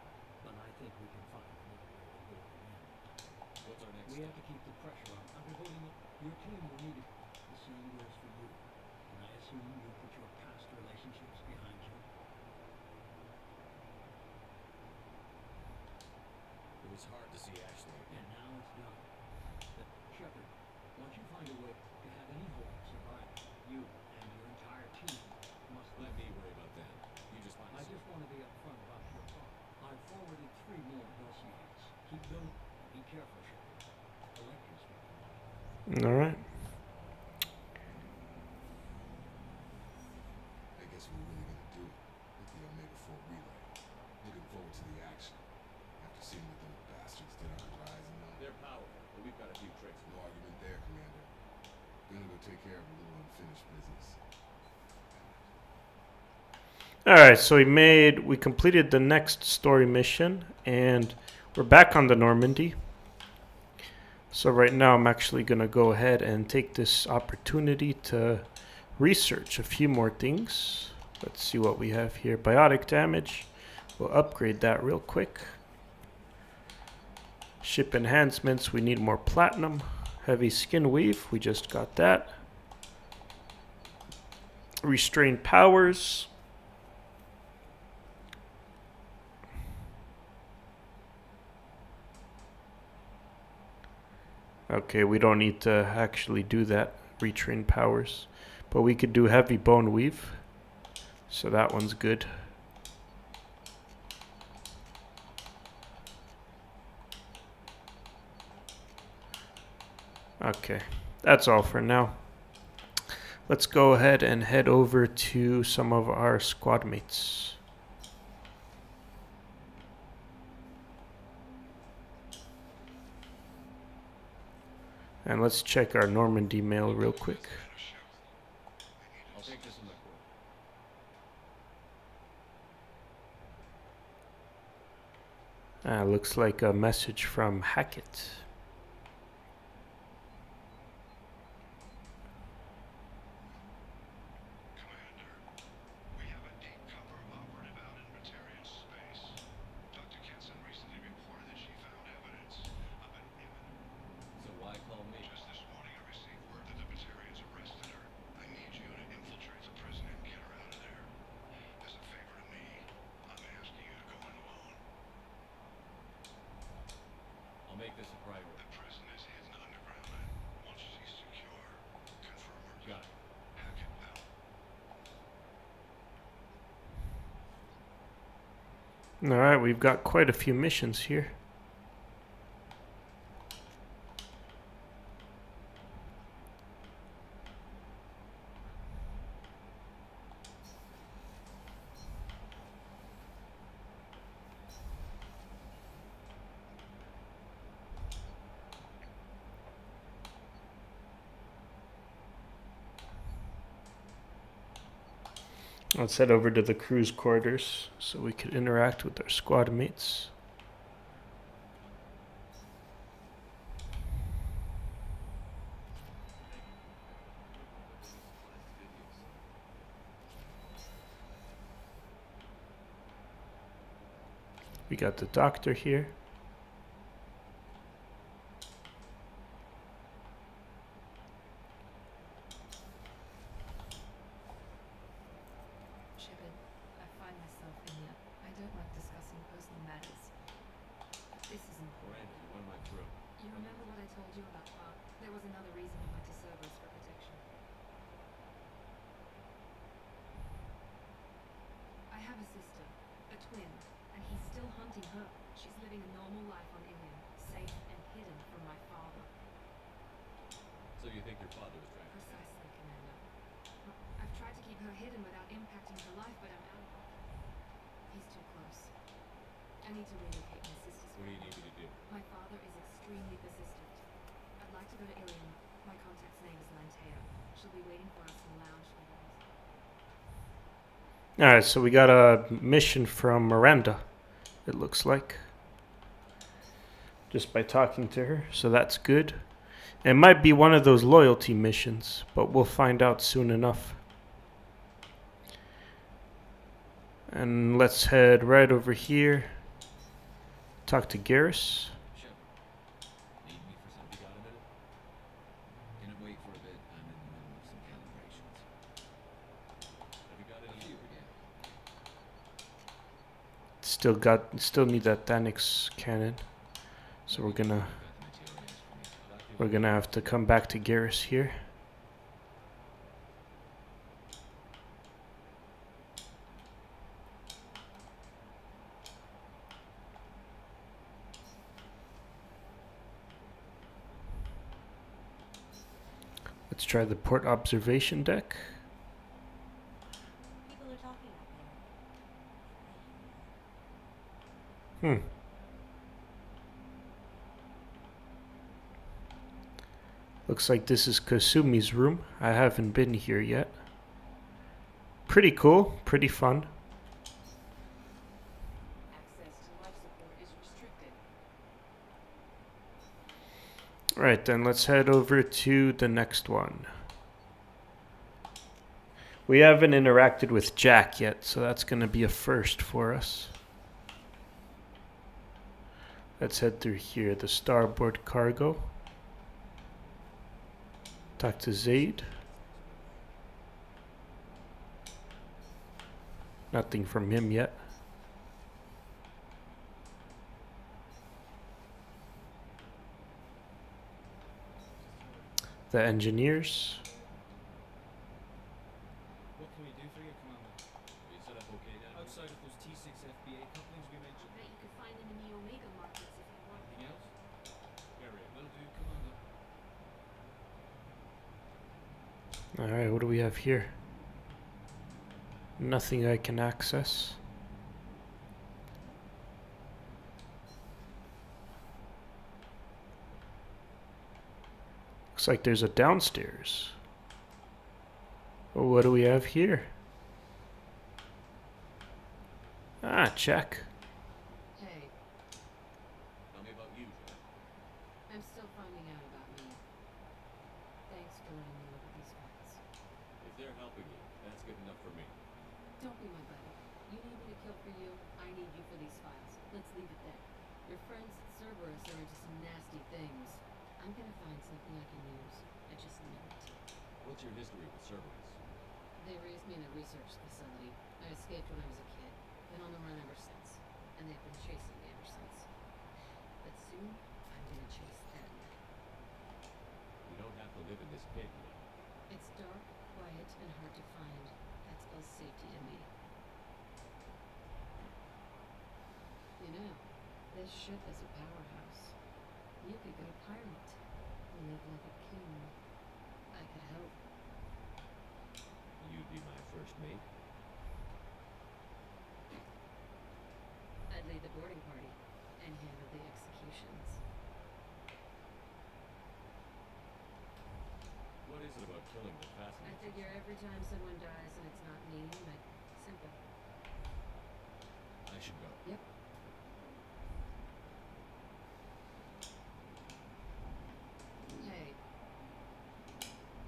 but I think we can find another way to lure them in. What's our next We step? have to keep the pressure on. I'm devoting it. Your team will need it. The same goes for you. And I assume you put your past relationships behind you. It was hard to see Ashley again. And now it's done. But, Shepard, once you find a way to have any hope of surviving, you and your entire team must Let live. me worry about that. You just find I just want to be upfront about your father. I've forwarded 3 more dossiers. Keep them. Be careful, Shepard. Collectors will be watching. All right. I guess we're really gonna do it with the Omega 4 relay. Looking forward to the action. After seeing what those bastards did on Horizon, though. They're powerful, but we've got a few tricks. No argument there, Commander. Gonna go take care of a little unfinished business. All right, so we completed the next story mission, and we're back on the Normandy. So right now I'm actually going to go ahead and take this opportunity to research a few more things. Let's see what we have here. Biotic damage. We'll upgrade that real quick. Ship enhancements, we need more platinum. Heavy skin weave, we just got that. Restrained powers. Okay, we don't need to actually do that, retrain powers. But we could do heavy bone weave. So that one's good. Okay, that's all for now. Let's go ahead and head over to some of our squad mates. And let's check our Normandy mail real quick. I'll take this in the court. Looks like a message from Hackett. Commander, we have a deep cover operative out in Batarian space. Dr. Kenson recently reported that she found evidence of an imminent... So why call me? Just this morning I received word that the Batarians arrested her. I need you to infiltrate the prison and get her out of there. As a favor to me, I'm asking you to go in alone. I'll make this a priority. The prison is hidden underground, and once she's secure, confirm her. Got it. Hackett out. Alright, we've got quite a few missions here. Let's head over to the crew's quarters so we can interact with our squad mates. We got the doctor here. Shepard, I find myself in here. I don't like discussing personal matters. This is important. Miranda, you won my crew. You remember what I told you about Park? There was another reason he went to Cerberus for protection. I have a sister, a twin, and he's still hunting her. She's living a normal life on Ilium, safe and hidden from my father. So you think your father was trying to... Precisely, Commander. I've tried to keep her hidden without impacting her life, but I'm out of luck. He's too close. And I need to relocate my sister's What do you family. need me to do? My father is extremely persistent. I'd like to go to Ilium. My contact's name is Lantea. She'll be waiting for us in the lounge levels. Alright, so we got a mission from Miranda, it looks like. Just by talking to her, so that's good. It might be one of those loyalty missions, but we'll find out soon enough. And let's head right over here. Talk to Garrus. Shepard, need me for something? You got a minute? Can it wait for a bit? I'm in the middle of some calibrations. Have you got A any? few, yeah. Still need that Thanix cannon. So we're gonna have to come back to Garrus here. Let's try the port observation deck. People are talking out there. Looks like this is Kasumi's room. I haven't been here yet. Pretty cool, pretty fun. Access to life support is restricted. Right, then let's head over to the next one. We haven't interacted with Jack yet, so that's going to be a first for us. Let's head through here, the starboard cargo. Talk to Zaid. Nothing from him yet. The engineers. What can we do for you, Commander? Are you set up okay now? Outside of those T6 FBA couplings we mentioned. That you could find in the Neo-Omega markets if you want. Anything else? Area will do, Commander. Alright, what do we have here? Nothing I can access. Looks like there's a downstairs. Well, what do we have here? Ah, check. Hey, Tell me about you, Jack. I'm still finding out about me. Thanks for letting me look at these files. If they're helping you, that's good enough for me. Don't be my buddy. You need me to kill for you. I need you for these files. Let's leave it there. Your friends at Cerberus are into some nasty things. I'm gonna find something I can use. I just know it. What's your history with Cerberus? They raised me in a research facility. I escaped when I was a kid. Been on the run ever since. And they've been chasing me ever since. But soon, I'm gonna chase them. You don't have to live in this pit, you know. It's dark, quiet, and hard to find. That spells safety to me. You know, this ship is a powerhouse. You could go pirate. Live like a king. I could help. You'd be my first mate. I'd lead the boarding party and handle the executions. What is it about killing that I fascinates you? figure every time someone dies and it's not me, but simple. I should go. Yep. Hey,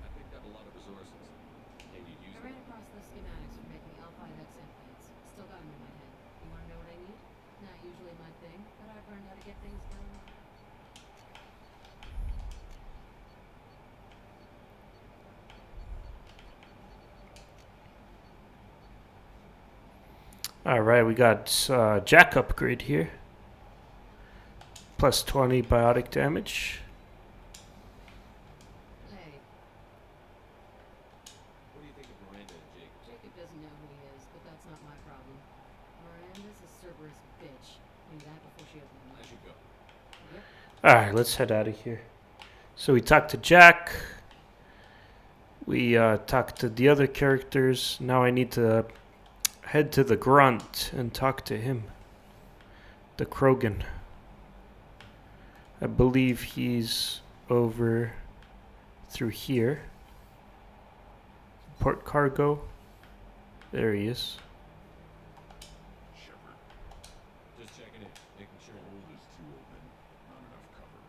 I picked up a lot of resources. Can you use I them? ran across the schematics for making L5X implants. Still got them in my head. You wanna know what I need? Not usually my thing, but I've learned how to get things done. Alright, we got Jack upgrade here. Plus 20 biotic damage. Hey, What do you think of Miranda and Jacob? Jacob doesn't know who he is, but that's not my problem. Miranda's a Cerberus bitch. Knew that before she opened her I mouth. should go. Yep. Alright, let's head out of here. So we talked to Jack. We talked to the other characters. Now I need to head to the Grunt and talk to him. the Krogan. I believe he's over through here. Port cargo. There he is. Shepard, Just checking in, making sure. hold is too open. Not enough cover.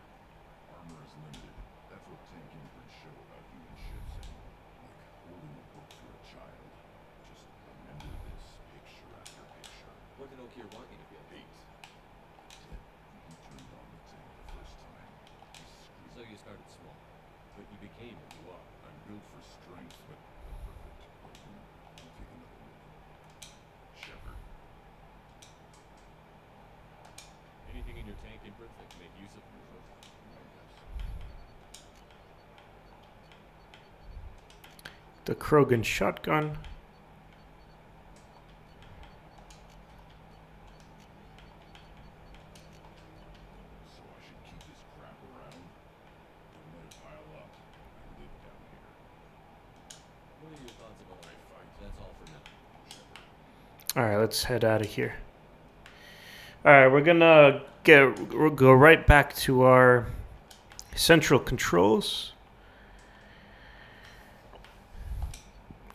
Armor is limited. That's what tank imprints show about human ships. Like holding a book for a child. Just remember this picture after picture. What did Okier want you to feel? Hate. Ted, when he turned on the tank the first time, he screamed. So you started small, but you became who you are. I'm built for strength, but perfect. I'll take another look. Shepard, Anything in your tank imprints that can make use of yourself? The Krogan shotgun. So I should keep this crap around? Don't let it pile up. I live down here. What are your thoughts about I fight. That's all for now. Shepard. All right, let's head out of here. All right, we're gonna go right back to our central controls,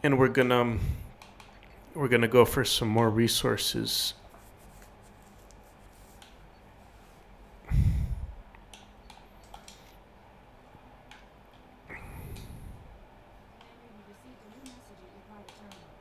and we're gonna go for some more resources. Commander, you received a new message at your private terminal.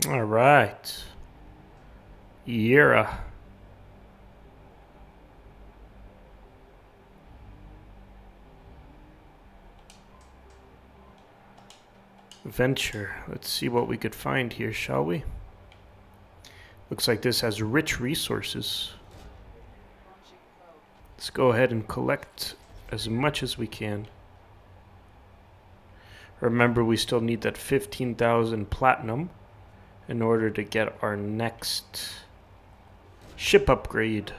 All right, Yera. Venture. Let's see what we could find here, shall we? Looks like this has rich resources. Let's go ahead and collect as much as we can. Remember, we still need that 15,000 platinum in order to get our next ship upgrade.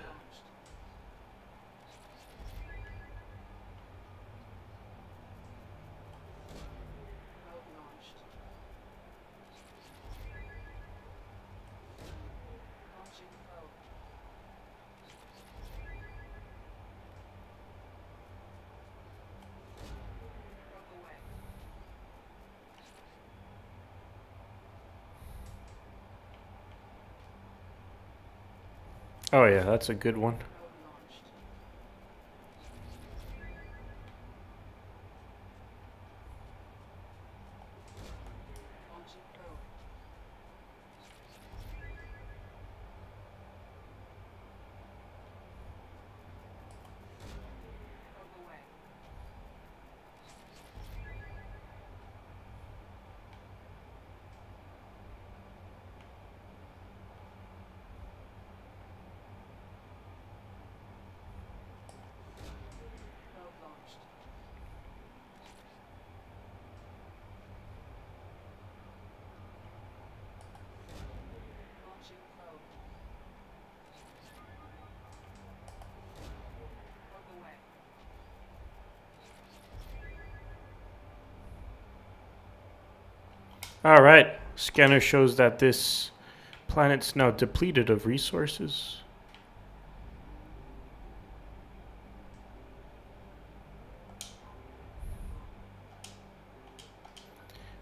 Oh yeah, that's a good one. All right, scanner shows that this planet's now depleted of resources.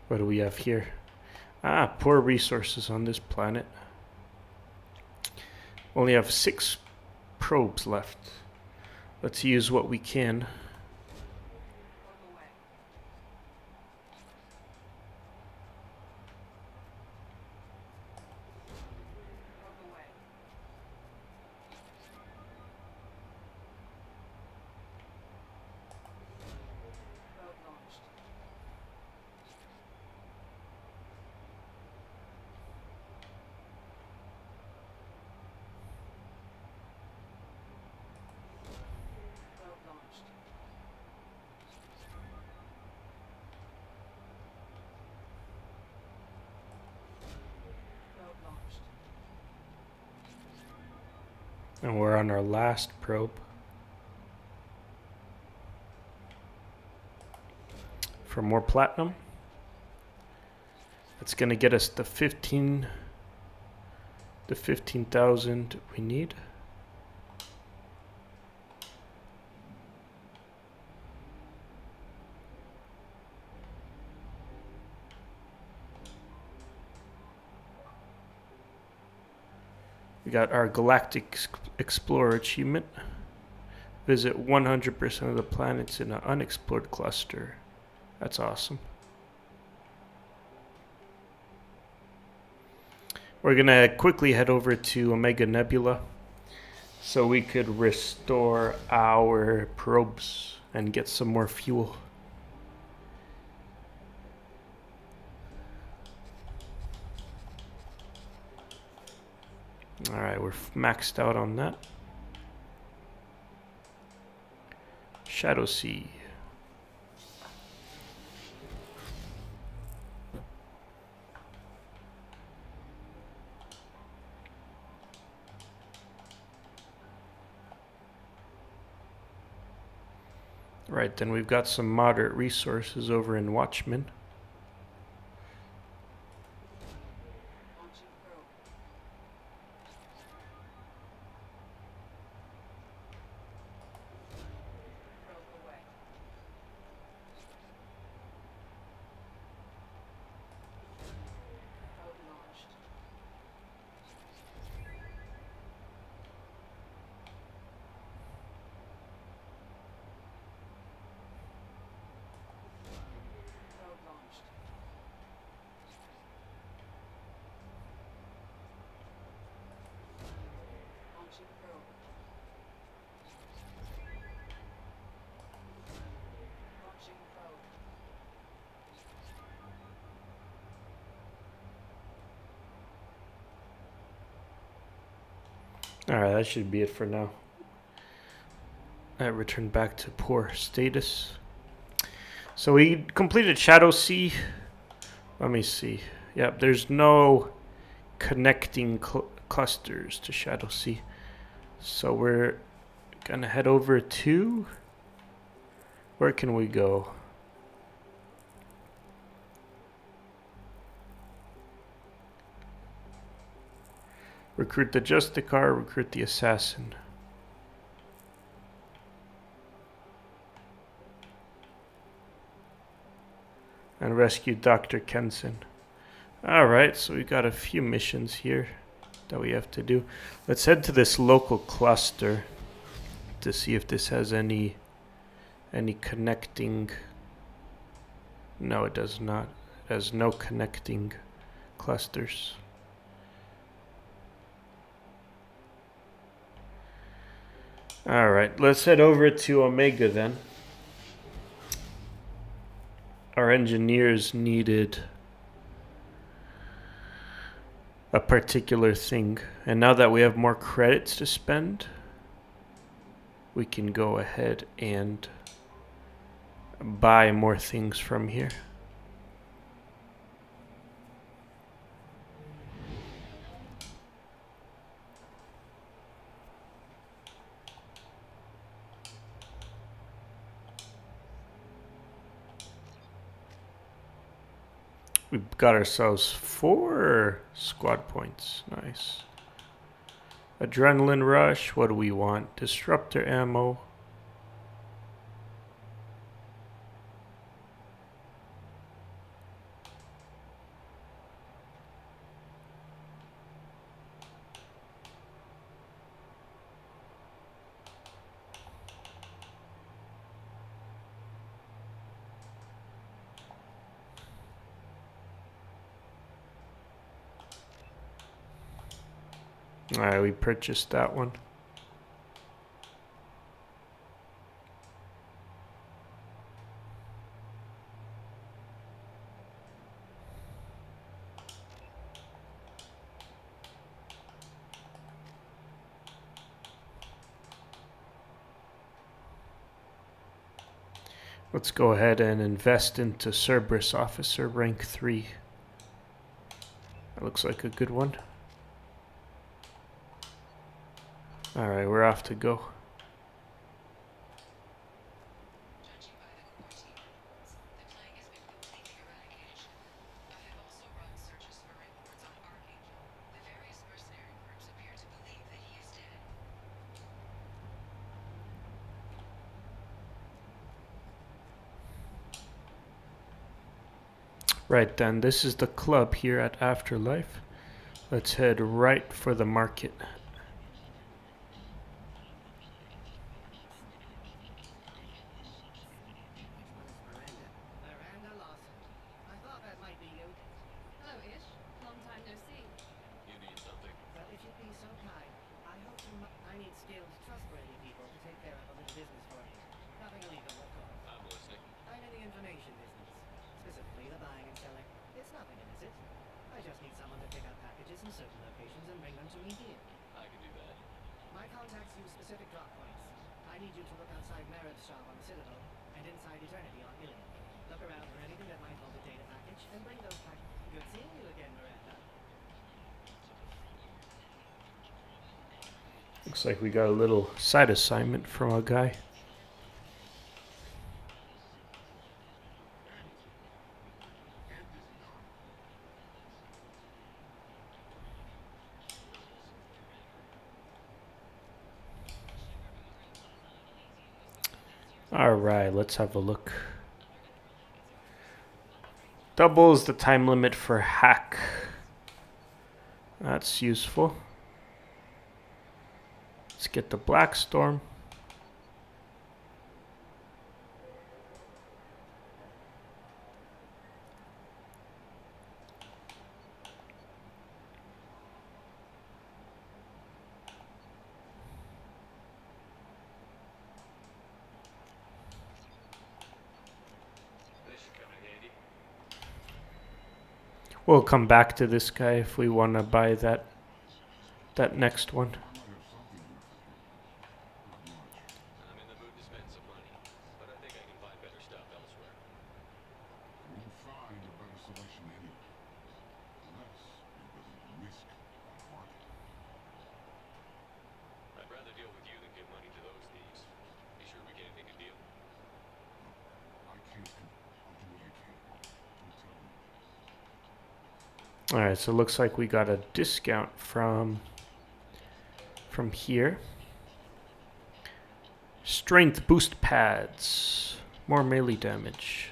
What do we have here? Ah, poor resources on this planet. Only have 6 probes left. Let's use what we can. And we're on our last probe. For more platinum. It's gonna get us the 15,000 we need. We got our Galactic Explorer achievement. Visit 100% of the planets in an unexplored cluster. That's awesome. We're gonna quickly head over to Omega Nebula so we could restore our probes and get some more fuel. Alright, we're maxed out on that. Shadow Sea. Right, then we've got some moderate resources over in Watchmen. Launching probe. Probe away. Probe launched. Probe launched. Launching probe. Launching probe. Alright, that should be it for now. I return back to poor status. So we completed Shadow Sea. Let me see. Yep, there's no connecting clusters to Shadow Sea. So we're gonna head over to... Where can we go? Recruit the Justicar, recruit the Assassin. And rescue Dr. Kenson. Alright, so we got a few missions here that we have to do. Let's head to this local cluster to see if this has any connecting. No, it does not. It has no connecting clusters. Alright, let's head over to Omega then. Our engineers needed a particular thing, and now that we have more credits to spend, we can go ahead and buy more things from here. We've got ourselves 4 squad points. Nice. Adrenaline rush. What do we want? Disruptor ammo. Alright, we purchased that one. Let's go ahead and invest into Cerberus Officer rank 3. That looks like a good one. Alright, we're off to go. Judging by the core T reports, the plague has been completely eradicated. I have also run searches for reports on Archangel. The various mercenary groups appear to believe that he is dead. Right then, this is the club here at Afterlife. Let's head right for the market. Miranda Lawson. I thought that might be you. Hello, Ish. Long time no see. You need something? Well, if you'd be so kind, I hope you I need skilled, trustworthy people to take care of a little business for me. Nothing illegal, of course. I'm listening. I'm in the information business, specifically the buying and selling. It's nothing illicit. I just need someone to pick up packages in certain locations and bring them to me here. I can do that. My contacts use specific drop points. I need you to look outside Merev's shop on the Citadel and inside Eternity on Ilion. Look around for anything that might hold a data package and bring those packages. Good seeing you again, Miranda. Looks like we got a little side assignment from a guy. Alright, let's have a look. Doubles the time limit for hack. That's useful. Let's get the Black Storm. This should come in handy. We'll come back to this guy if we want to buy that next one. I'm in the mood to spend some money, but I think I can find better stuff elsewhere. You'll find a better selection anyway. Unless you're willing to risk on the market. I'd rather deal with you than give money to those thieves. Be sure we can't make a deal. I can't. I'll do what I can. Don't tell me. Alright, so it looks like we got a discount from here. Strength boost pads. More melee damage.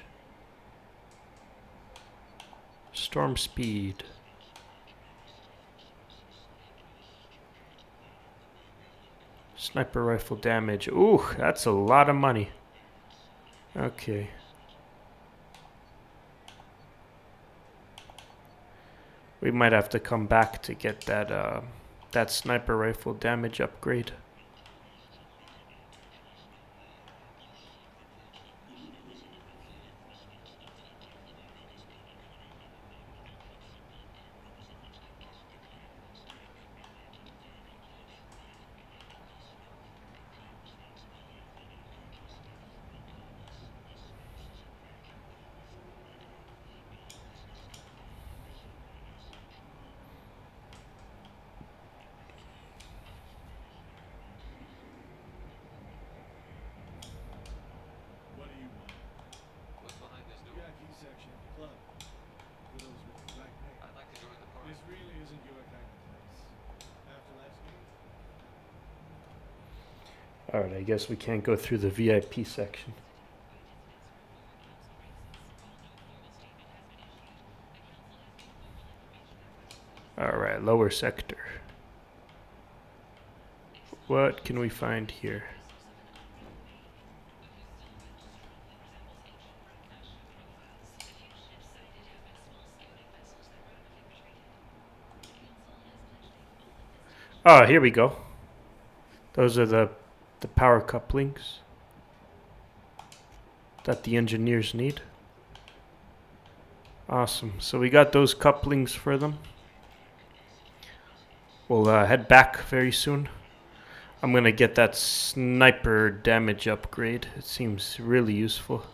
Storm speed. Sniper rifle damage. Ooh, that's a lot of money. Okay. We might have to come back to get that sniper rifle damage upgrade. What do you want? What's behind this door? VIP section, club. For those with the black name. I'd like to join the party. This really isn't your kind of place. After last game? Alright, I guess we can't go through the VIP section. Alright, lower sector. What can we find here? Oh, here we go. Those are the power couplings that the engineers need. Awesome. So we got those couplings for them. We'll head back very soon. I'm going to get that sniper damage upgrade. It seems really useful.